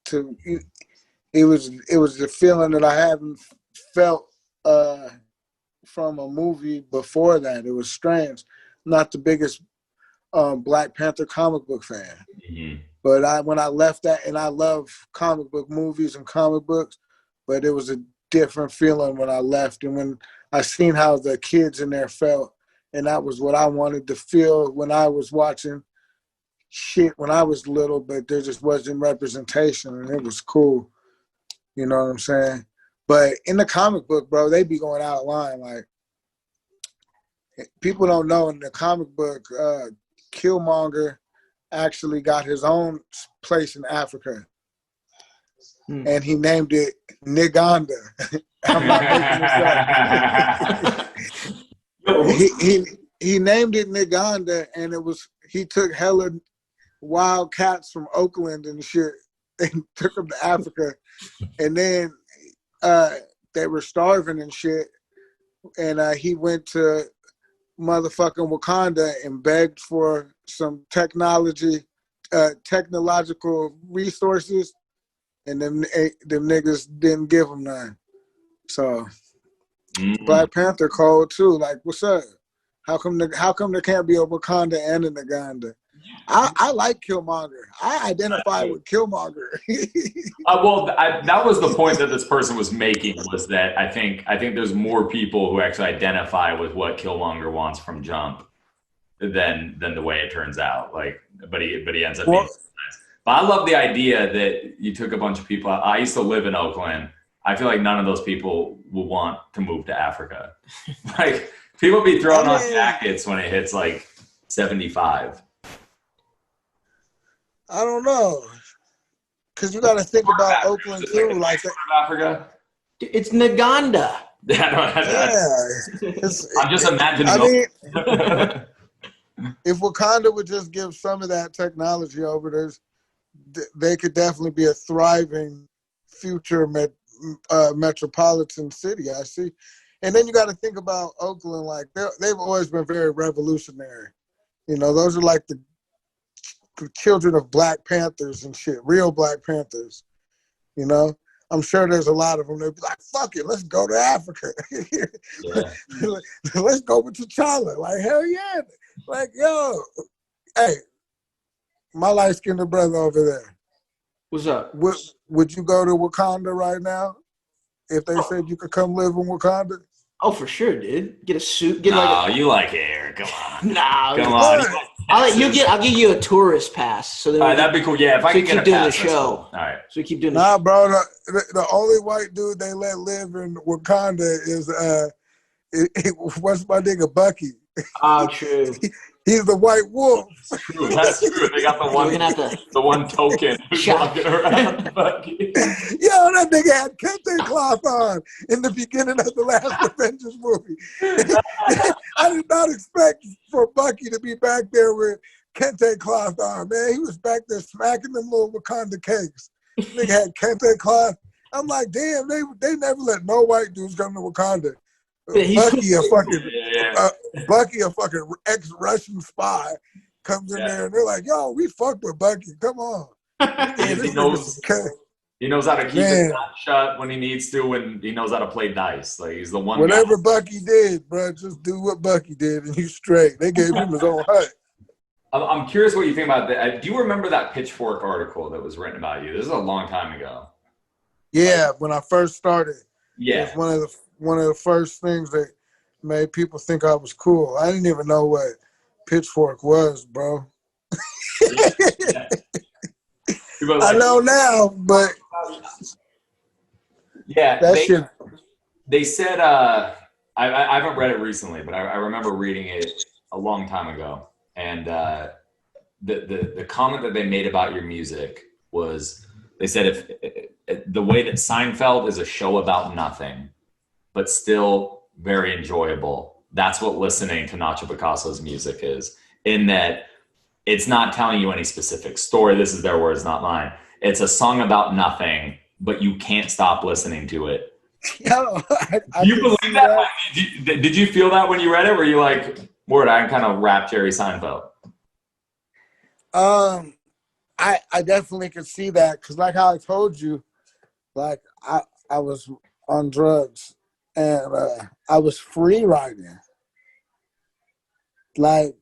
to. It was the feeling that I hadn't felt from a movie before that. It was strange. Not the biggest Black Panther comic book fan. Mm-hmm. But when I left that, and I love comic book movies and comic books, but it was a different feeling when I left, and when I seen how the kids in there felt, and that was what I wanted to feel when I was watching shit when I was little, but there just wasn't representation, and it was cool. You know what I'm saying? But in the comic book, bro, they be going out of line. Like, people don't know, in the comic book, Killmonger actually got his own place in Africa, and he named it Niganda. I'm not making this up. he named it Niganda, and he took hella wild cats from Oakland and shit and took them to Africa, and then they were starving and shit, and he went to motherfucking Wakanda and begged for some technological resources, and them niggas didn't give him none. So Black Panther cold too. Like, what's up? How come there can't be a Wakanda and a Naganda? I like Killmonger. I identify with Killmonger. That was the point that this person was making, was that I think there's more people who actually identify with what Killmonger wants from jump than the way it turns out. Like, but he ends up being nice. But I love the idea that you took a bunch of people. I used to live in Oakland. I feel like none of those people will want to move to Africa. Like, people be throwing on jackets when it hits like 75. I don't know, because you got to think about Oakland too. Like Africa, it's Naganda. I'm just imagining. I mean, if Wakanda would just give some of that technology over there, they could definitely be a thriving future metropolitan city. I see. And then you got to think about Oakland. Like, they've always been very revolutionary. You know, those are like the children of Black Panthers and shit, real Black Panthers. You know, I'm sure there's a lot of them. They'll be like, fuck it, let's go to Africa. Let's go with T'Challa. Like, hell yeah. Like, yo, hey, my light-skinned brother over there. What's up? Would you go to Wakanda right now if they said you could come live in Wakanda? Oh, for sure, dude. Get a suit. You like air. Come on. Come on. I'll give you a tourist pass. So that'd be cool. Yeah, if I could get a pass. Doing the show. Cool. All right. So we keep doing Nah, bro. The only white dude they let live in Wakanda is what's my nigga Bucky. Oh, true. He's the white wolf. True, that's true. They got the one token who's walking around. Bucky. Yo, that nigga had kente cloth on in the beginning of the last Avengers movie. I did not expect for Bucky to be back there with kente cloth on, man. He was back there smacking them little Wakanda cakes. Nigga had kente cloth. I'm like, damn, they never let no white dudes come to Wakanda. Bucky, a fucking ex-Russian spy, comes in there and they're like, yo, we fucked with Bucky. Come on. He knows how to keep his mouth shut when he needs to, and he knows how to play dice. Like, he's the one. Whatever Bucky did, bro, just do what Bucky did and he's straight. They gave him his own hut. I'm curious what you think about that. Do you remember that Pitchfork article that was written about you? This is a long time ago. Yeah, when I first started. Yeah. It was one of the first things that made people think I was cool. I didn't even know what Pitchfork was, bro. Yeah. I know now, but yeah, that they said I haven't read it recently, but I remember reading it a long time ago, and the comment that they made about your music was, they said, if the way that Seinfeld is a show about nothing but still very enjoyable, that's what listening to Nacho Picasso's music is, in that it's not telling you any specific story. This is their words, not mine. It's a song about nothing, but you can't stop listening to it. Yo, Do you believe that? Did you feel that when you read it? Were you like, word, I can kind of rap Jerry Seinfeld? I definitely could see that, because like how I told you, like I was on drugs and I was free writing. Like,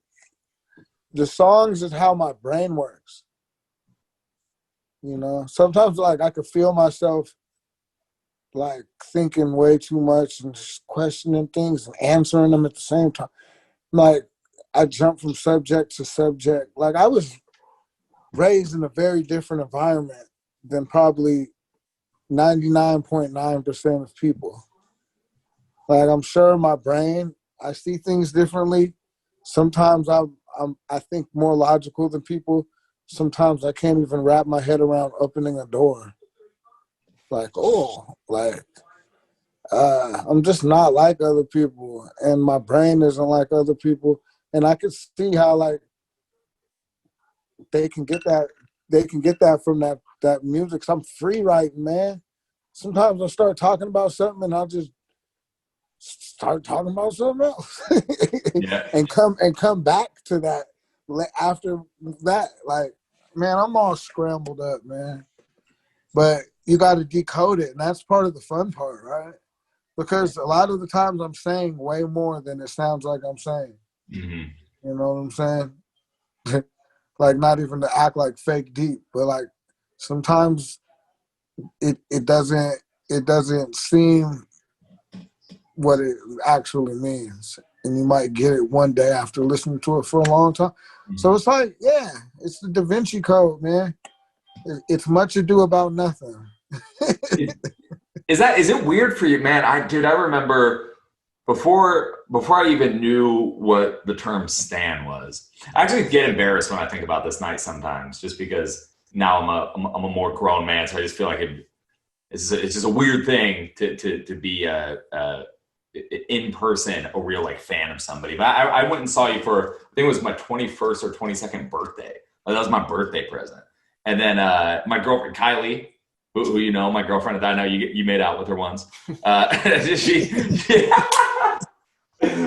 the songs is how my brain works. You know, sometimes like I could feel myself like thinking way too much and just questioning things and answering them at the same time. Like, I jump from subject to subject. Like, I was raised in a very different environment than probably 99.9% of people. Like, I'm sure my brain, I see things differently. Sometimes I think more logical than people. Sometimes I can't even wrap my head around opening a door. Like, I'm just not like other people, and my brain isn't like other people. And I can see how like they can get that from that music. So I'm free writing, man. Sometimes I start talking about something and I'll just start talking about something else. Yeah. and come back to that after that. Like, man, I'm all scrambled up, man. But you got to decode it, and that's part of the fun part, right? Because a lot of the times I'm saying way more than it sounds like I'm saying. Mm-hmm. You know what I'm saying? Like, not even to act like fake deep, but like sometimes it doesn't seem what it actually means, and you might get it one day after listening to it for a long time. Mm-hmm. So it's like, yeah, it's the Da Vinci Code, man. It's much ado about nothing. Is it weird for you, man? I remember before I even knew what the term stan was. I actually get embarrassed when I think about this night sometimes, just because now I'm a more grown man, so I just feel like it's just a weird thing to be in person a real like fan of somebody. But I went and saw you for, I think it was my 21st or 22nd birthday. Like, that was my birthday present. And then my girlfriend Kylie, who you know, my girlfriend that I know you made out with her once.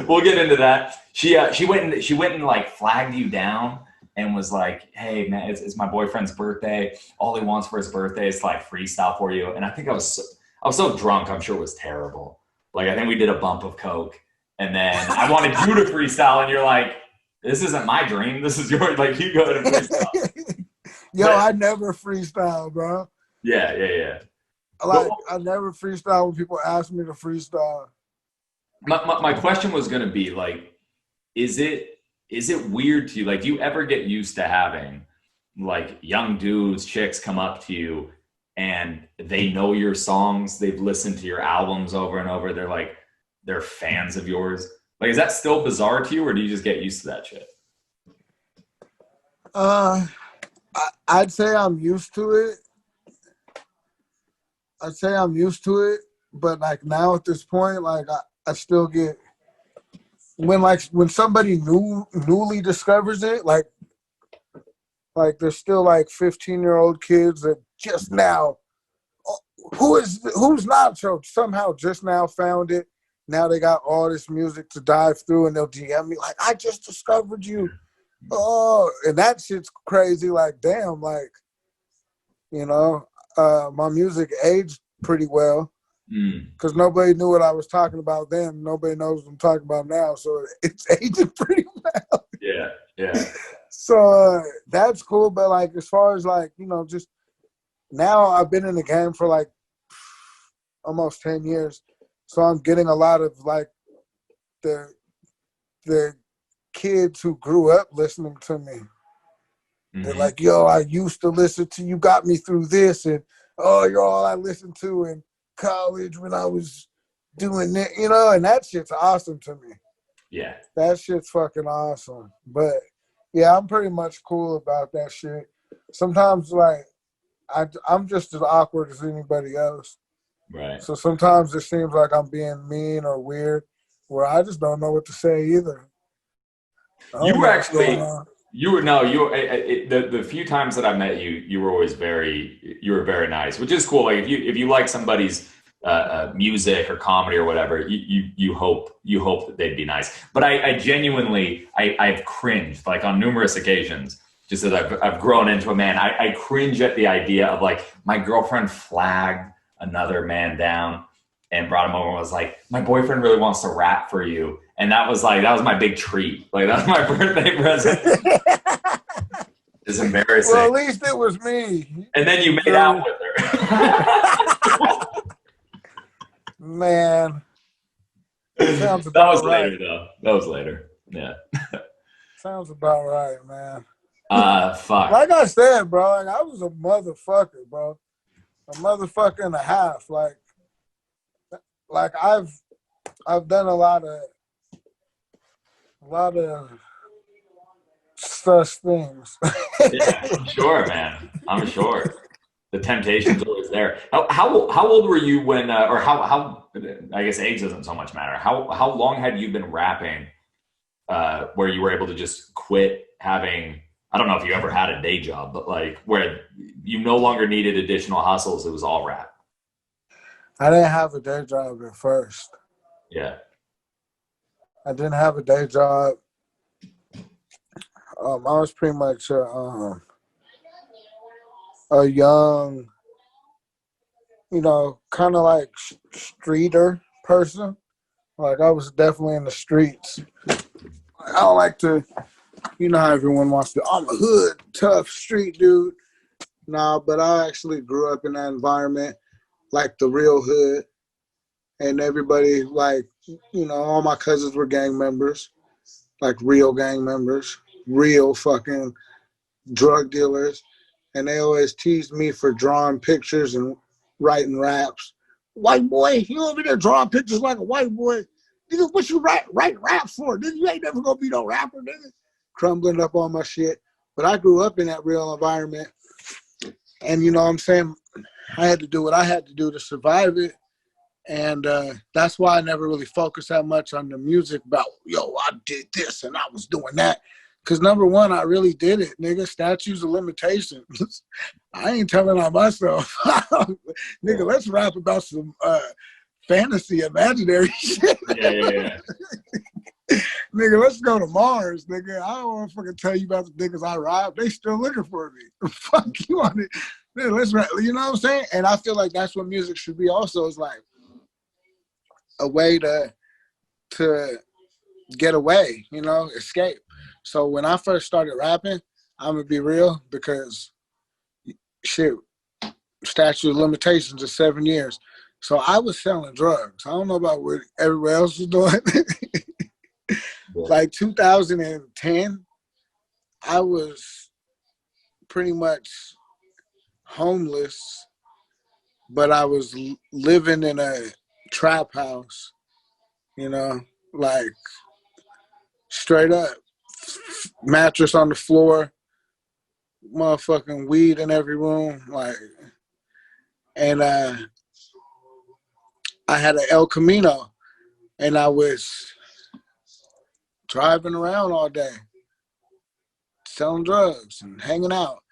We'll get into that. She went and like flagged you down and was like, "Hey man, it's my boyfriend's birthday. All he wants for his birthday is to like freestyle for you." And I think I was so drunk. I'm sure it was terrible. Like, I think we did a bump of coke, and then I wanted you to freestyle, and you're like, "This isn't my dream. This is yours. Like, you go ahead and freestyle." Yo, I never freestyle, bro. Yeah. Like, I never freestyle when people ask me to freestyle. My question was gonna be like, is it weird to you? Like, do you ever get used to having like young dudes, chicks come up to you and they know your songs, they've listened to your albums over and over, they're fans of yours? Like, is that still bizarre to you, or do you just get used to that shit? I'd say I'm used to it. But like now at this point, like I still get when somebody newly discovers it, like there's still like 15-year-old kids that just now who's Nacho somehow just now found it. Now they got all this music to dive through and they'll DM me like, I just discovered you. Oh, and that shit's crazy. Like, damn, like, you know, my music aged pretty well because nobody knew what I was talking about then. Nobody knows what I'm talking about now. So it's aging pretty well. Yeah. So that's cool. But like, as far as like, you know, just now I've been in the game for like almost 10 years. So I'm getting a lot of like the kids who grew up listening to me. They're like, yo, I used to listen to you, got me through this, and oh, you're all I listened to in college when I was doing that, you know, and that shit's awesome to me. Yeah. That shit's fucking awesome. But yeah, I'm pretty much cool about that shit. Sometimes like I'm just as awkward as anybody else. Right. So sometimes it seems like I'm being mean or weird, where I just don't know what to say either. You were actually, the few times that I met you, you were always you were very nice, which is cool. Like if you like somebody's music or comedy or whatever, you hope that they'd be nice. But I genuinely, I've cringed like on numerous occasions. Just as I've grown into a man, I cringe at the idea of like my girlfriend flagged another man down and brought him over and was like, my boyfriend really wants to rap for you. And that was my big treat. Like that was my birthday present. It's embarrassing. Well, at least it was me. And then you made out with her. Man. That was right. Later though. That was later. Yeah. Sounds about right, man. Fuck. Like I said, bro, like I was a motherfucker, bro. A motherfucker and a half. Like I've done a lot of such things. Yeah, I'm sure, man. I'm sure. The temptation's always there. How old were you when, or how? I guess age doesn't so much matter. How long had you been rapping, where you were able to just quit having? I don't know if you ever had a day job, but like where you no longer needed additional hustles. It was all rap. I didn't have a day job at first. Yeah. I didn't have a day job. I was pretty much a young, you know, kind of like streeter person. Like I was definitely in the streets. I don't like to, you know how everyone wants to, I'm a hood, tough street dude. Nah, but I actually grew up in that environment, like the real hood. And everybody, like, you know, all my cousins were gang members, like real gang members, real fucking drug dealers. And they always teased me for drawing pictures and writing raps. White boy, you over there drawing pictures like a white boy. Nigga, what you write raps for? Nigga, you ain't never gonna be no rapper, nigga. Crumbling up on my shit. But I grew up in that real environment. And you know what I'm saying? I had to do what I had to do to survive it. And that's why I never really focused that much on the music about, yo, I did this and I was doing that. Because number one, I really did it, nigga. Statutes of limitations. I ain't telling on myself. Nigga, let's rap about some fantasy, imaginary shit. Yeah. Nigga, let's go to Mars, nigga. I don't want to fucking tell you about the niggas I robbed. They still looking for me. Fuck you on it. Nigga, let's rap. You know what I'm saying? And I feel like that's what music should be also, is like a way to get away, you know, escape. So when I first started rapping, I'm gonna be real, because shit, statute of limitations is 7 years. So I was selling drugs. I don't know about what everybody else was doing. Like 2010, I was pretty much homeless, but I was living in a trap house, you know, like straight up mattress on the floor, motherfucking weed in every room, like, and I had an El Camino, and I was driving around all day, selling drugs and hanging out.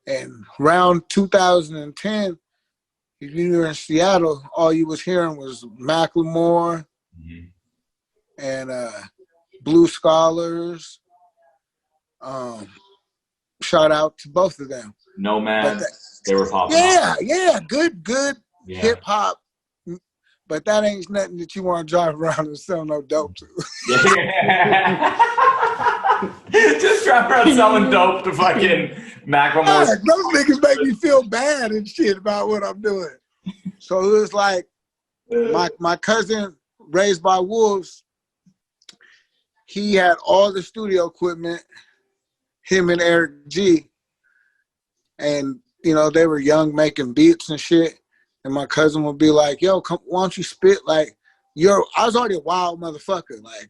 And around 2010, if you were in Seattle, all you was hearing was Macklemore and Blue Scholars. Shout out to both of them. Nomads, they were popping Yeah, good hip hop. But that ain't nothing that you want to drive around and sell no dope to. Just drive around selling dope to fucking Macklemore. Those niggas make me feel bad and shit about what I'm doing. So it was like my cousin, raised by wolves, he had all the studio equipment, him and Eric G. And, you know, they were young making beats and shit. And my cousin would be like, yo, come, why don't you spit like I was already a wild motherfucker, like,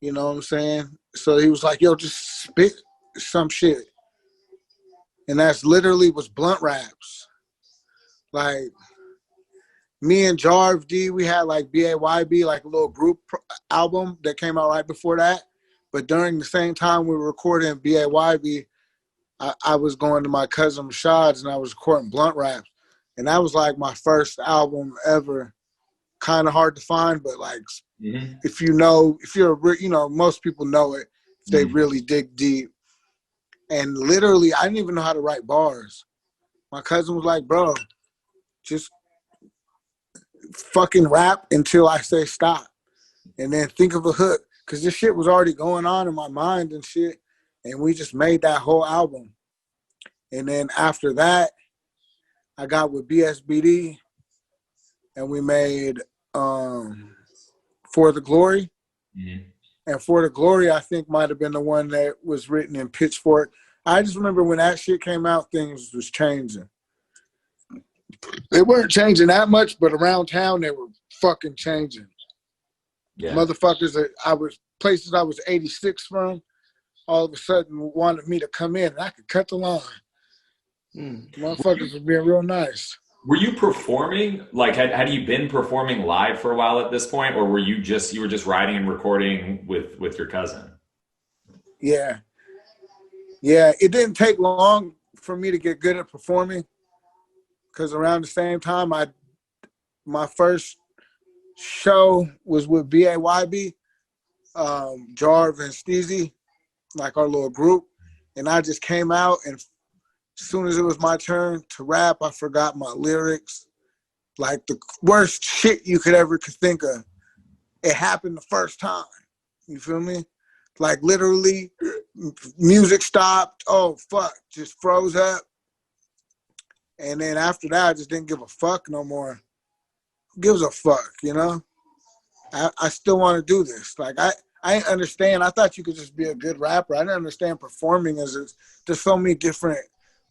you know what I'm saying? So he was like, yo, just spit some shit. And that's literally was blunt raps. Like, me and Jarv D, we had like BAYB, like a little group album that came out right before that. But during the same time we were recording BAYB, I was going to my cousin Rashad's and I was recording blunt raps. And that was like my first album ever. Kind of hard to find, but like, if you know, most people know it if they really dig deep. And literally, I didn't even know how to write bars. My cousin was like, bro, just fucking rap until I say stop. And then think of a hook. Because this shit was already going on in my mind and shit. And we just made that whole album. And then after that, I got with BSBD and we made For the Glory. And For the Glory, I think might have been the one that was written in Pitchfork. I just remember when that shit came out, things was changing. They weren't changing that much, but around town they were fucking changing. Yeah. Motherfuckers places I was 86 from, all of a sudden wanted me to come in and I could cut the line. Motherfuckers were being real nice. Were you performing? Like, had you been performing live for a while at this point, or were you were just writing and recording with your cousin? Yeah. It didn't take long for me to get good at performing, because around the same time, my first show was with BAYB, Jarv and Steezy, like our little group, and I just came out and. As soon as it was my turn to rap, I forgot my lyrics. Like the worst shit you could ever think of. It happened the first time. You feel me? Like literally, music stopped. Oh, fuck. Just froze up. And then after that, I just didn't give a fuck no more. Who gives a fuck, you know? I still want to do this. Like, I didn't understand. I thought you could just be a good rapper. I didn't understand performing there's so many different...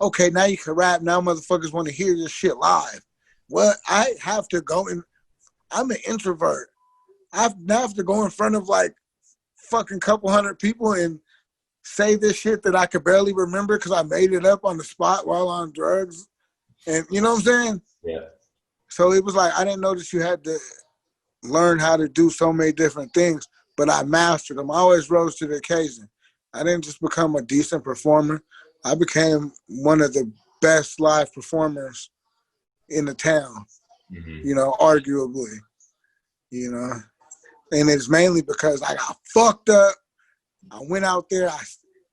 Okay, now you can rap. Now motherfuckers want to hear this shit live. Well, I have to go in. I'm an introvert. I now have to go in front of like fucking couple hundred people and say this shit that I could barely remember because I made it up on the spot while on drugs. And you know what I'm saying? Yeah. So it was like, I didn't know that you had to learn how to do so many different things, but I mastered them. I always rose to the occasion. I didn't just become a decent performer. I became one of the best live performers in the town, you know, arguably, you know. And it's mainly because I got fucked up. I went out there, I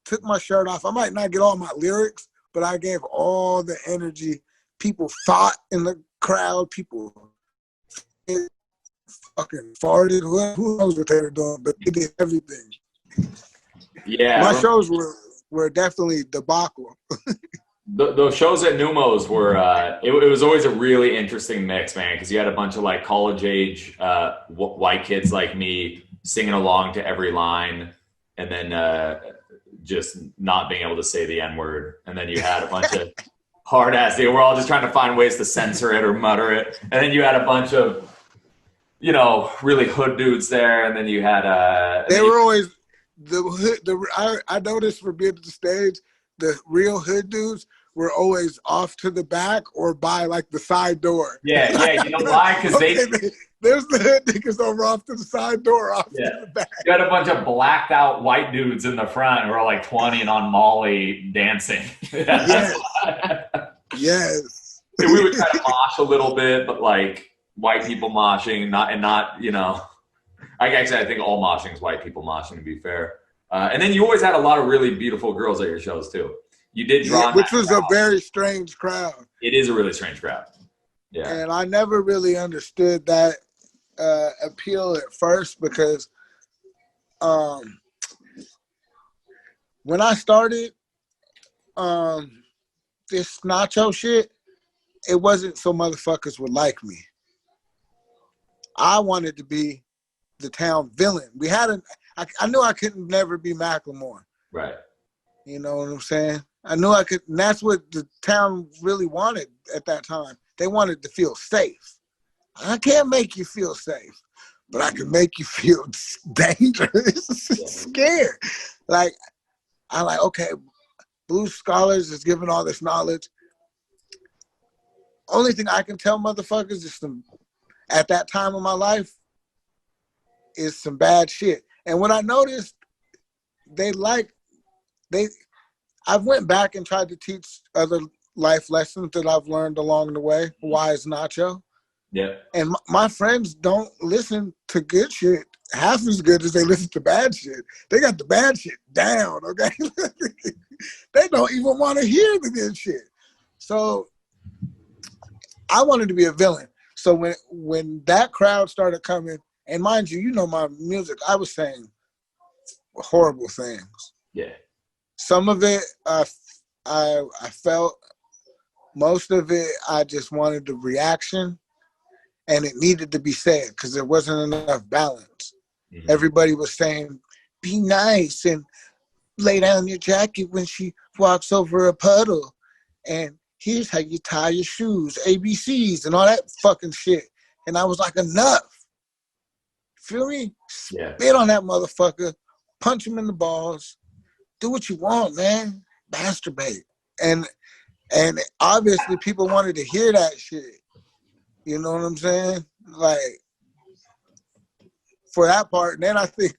took my shirt off. I might not get all my lyrics, but I gave all the energy. People fought in the crowd. People fucking farted. Who knows what they were doing, but they did everything. Yeah. My shows were definitely debacle. Those shows at Numos were, it was always a really interesting mix, man, because you had a bunch of like college age white kids like me singing along to every line and then just not being able to say the N-word. And then you had a bunch of hard ass, we're all just trying to find ways to censor it or mutter it. And then you had a bunch of, you know, really hood dudes there. And then you had... they were always... I noticed for being at the stage, the real hood dudes were always off to the back or by like the side door. Yeah. You know why? Because there's the hood niggas over off to the side door, off to the back. You had a bunch of blacked out white dudes in the front who are like 20 and on Molly dancing. Yes. Yes. And we would try to mosh a little bit, but like white people moshing, not you know. I think all moshing is white people moshing, to be fair. And then you always had a lot of really beautiful girls at your shows too. You did draw, which was a very strange crowd. It is a really strange crowd. Yeah. And I never really understood that appeal at first because when I started this Nacho shit, it wasn't so motherfuckers would like me. I wanted to be the town villain. I knew I couldn't never be Macklemore. Right. You know what I'm saying? I knew I could, and that's what the town really wanted at that time. They wanted to feel safe. I can't make you feel safe, but I can make you feel dangerous, scared. Like, I'm like, okay, Blue Scholars is giving all this knowledge. Only thing I can tell motherfuckers is at that time of my life is some bad shit. And what I noticed, I went back and tried to teach other life lessons that I've learned along the way. Why is Nacho? Yeah. And my friends don't listen to good shit half as good as they listen to bad shit. They got the bad shit down, okay? They don't even want to hear the good shit. So I wanted to be a villain. So when that crowd started coming, and mind you, you know my music, I was saying horrible things. Yeah. Some of it I felt, most of it I just wanted the reaction, and it needed to be said because there wasn't enough balance. Mm-hmm. Everybody was saying, be nice and lay down your jacket when she walks over a puddle, and here's how you tie your shoes, ABCs and all that fucking shit. And I was like, enough. Feel me? Yeah. Spit on that motherfucker, punch him in the balls, do what you want, man. Masturbate. And obviously people wanted to hear that shit. You know what I'm saying? Like, for that part, and then I think,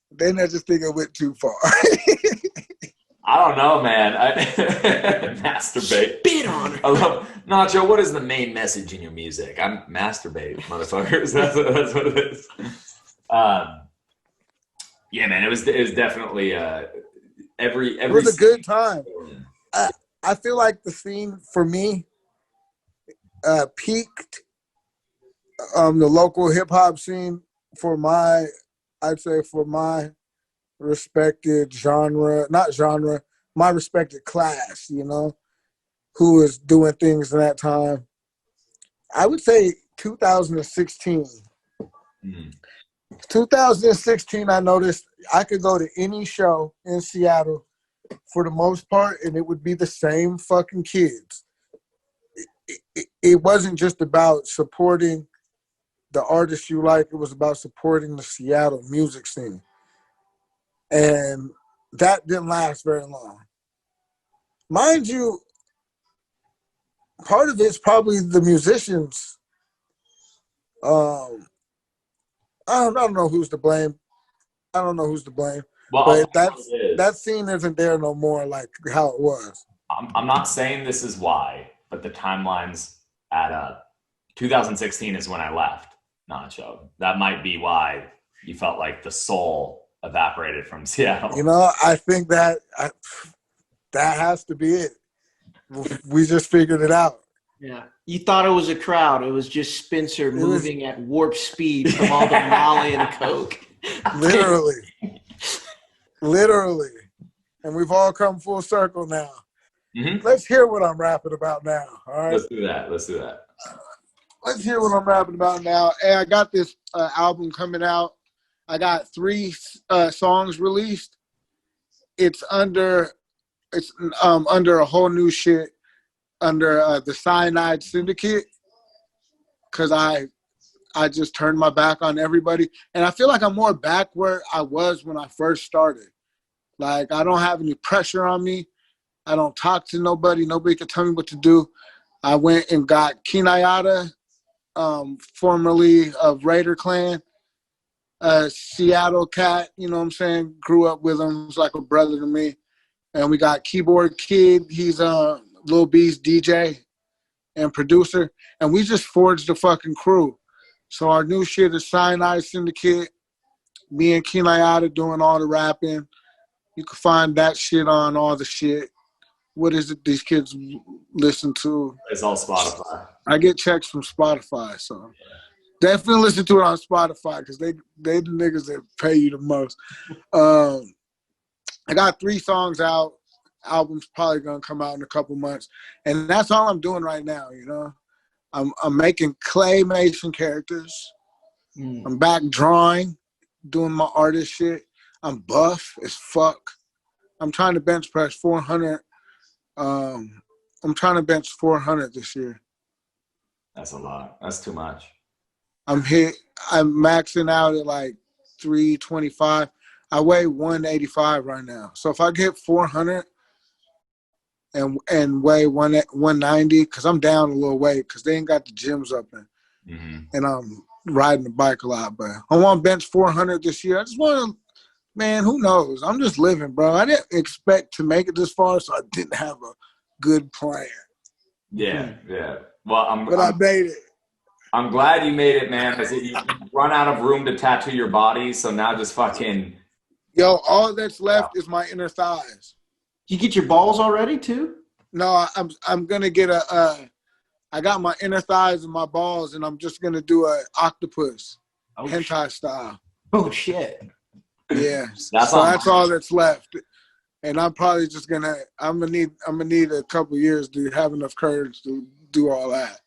then I just think I went too far. I don't know, man. Masturbate. Spit on her. I love Nacho. What is the main message in your music? I'm masturbate, motherfuckers. That's what it is. Yeah, man. It was definitely every. It was a good time. I feel like the scene for me peaked. The local hip hop scene for my respected my respected class, you know, who was doing things in that time. I would say 2016. Mm-hmm. 2016, I noticed I could go to any show in Seattle for the most part, and it would be the same fucking kids. It wasn't just about supporting the artists you like, it was about supporting the Seattle music scene. And that didn't last very long. Mind you, part of it's probably the musicians. I don't know who's to blame. Well, but that scene isn't there no more like how it was. I'm not saying this is why, but the timelines add up. 2016 is when I left Nacho. That might be why you felt like the soul evaporated from Seattle. You know, I think that has to be it. We just figured it out. Yeah. You thought it was a crowd. It was just Spencer moving at warp speed from all the Molly and Coke. Literally. And we've all come full circle now. Mm-hmm. Let's hear what I'm rapping about now. All right. Let's do that. Let's hear what I'm rapping about now. And I got this album coming out. I got 3 songs released. It's under a whole new shit under the Cyanide Syndicate, because I just turned my back on everybody. And I feel like I'm more back where I was when I first started. Like, I don't have any pressure on me. I don't talk to nobody. Nobody can tell me what to do. I went and got Kinayata, formerly of Raider Clan, a Seattle cat, you know what I'm saying? Grew up with him. He's like a brother to me. And we got Keyboard Kid. He's Lil B's DJ and producer. And we just forged the fucking crew. So our new shit is Cyanide Syndicate. Me and Kinayata doing all the rapping. You can find that shit on all the shit. What is it these kids listen to? It's all Spotify. I get checks from Spotify, so definitely listen to it on Spotify because they the niggas that pay you the most. I got 3 songs out. Album's probably gonna come out in a couple months, and that's all I'm doing right now. You know, I'm making claymation characters. I'm back drawing, doing my artist shit. I'm buff as fuck. I'm trying to bench press 400. I'm trying to bench 400 this year. That's a lot. That's too much. I'm maxing out at like 325. I weigh 185 right now. So if I get 400 and weigh 190, because I'm down a little weight because they ain't got the gyms open. And I'm riding the bike a lot. But I want to bench 400 this year. I just want to, man, who knows? I'm just living, bro. I didn't expect to make it this far, so I didn't have a good plan. Yeah. Well, I made it. I'm glad you made it, man. You run out of room to tattoo your body, so now just fucking. Yo, all that's left is my inner thighs. You get your balls already too? No, I'm gonna get I got my inner thighs and my balls, and I'm just gonna do a octopus, hentai style. Oh shit! Yeah, that's all that's left, and I'm probably just gonna. I'm gonna need a couple years to have enough courage to do all that.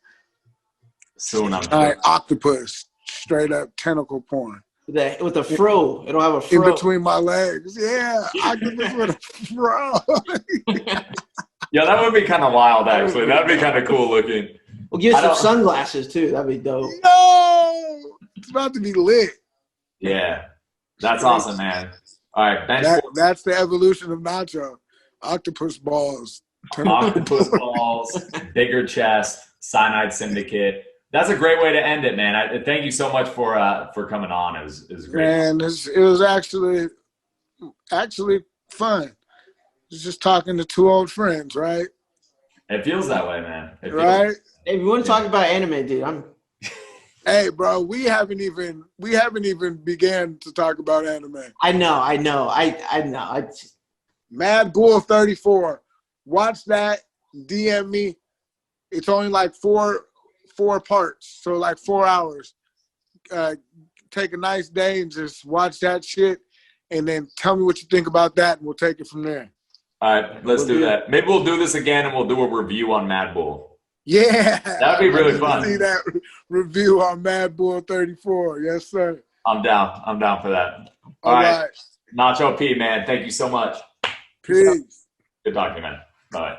Soon, I'm all right, octopus, straight up tentacle porn. With a fro, it'll have a fro in between my legs. Yeah, octopus with a fro. Yeah, that would be kind of wild, actually. That'd be kind of cool looking. We'll get some sunglasses too. That'd be dope. No, it's about to be lit. Yeah, that's awesome, man. All right, that's the evolution of Nacho. Octopus balls. Octopus balls, bigger chest, Cyanide Syndicate. That's a great way to end it, man. Thank you so much for coming on. It was great. Man, it was actually fun. It's just talking to 2 old friends, right? It feels that way, man. Right? Hey, if you want to talk about anime, dude, Hey, bro, we haven't even began to talk about anime. I know. I know. Mad Bull 34. Watch that. DM me. It's only like four parts, so like 4 hours. Take a nice day and just watch that shit, and then tell me what you think about that, and we'll take it from there. All right, let's do that. Maybe we'll do this again, and we'll do a review on Mad Bull. Yeah, that'd be really fun. See that review on Mad Bull 34. Yes, sir. I'm down. I'm down for that. All right. Nacho P, man. Thank you so much. Peace. Good talking to you, man. Bye.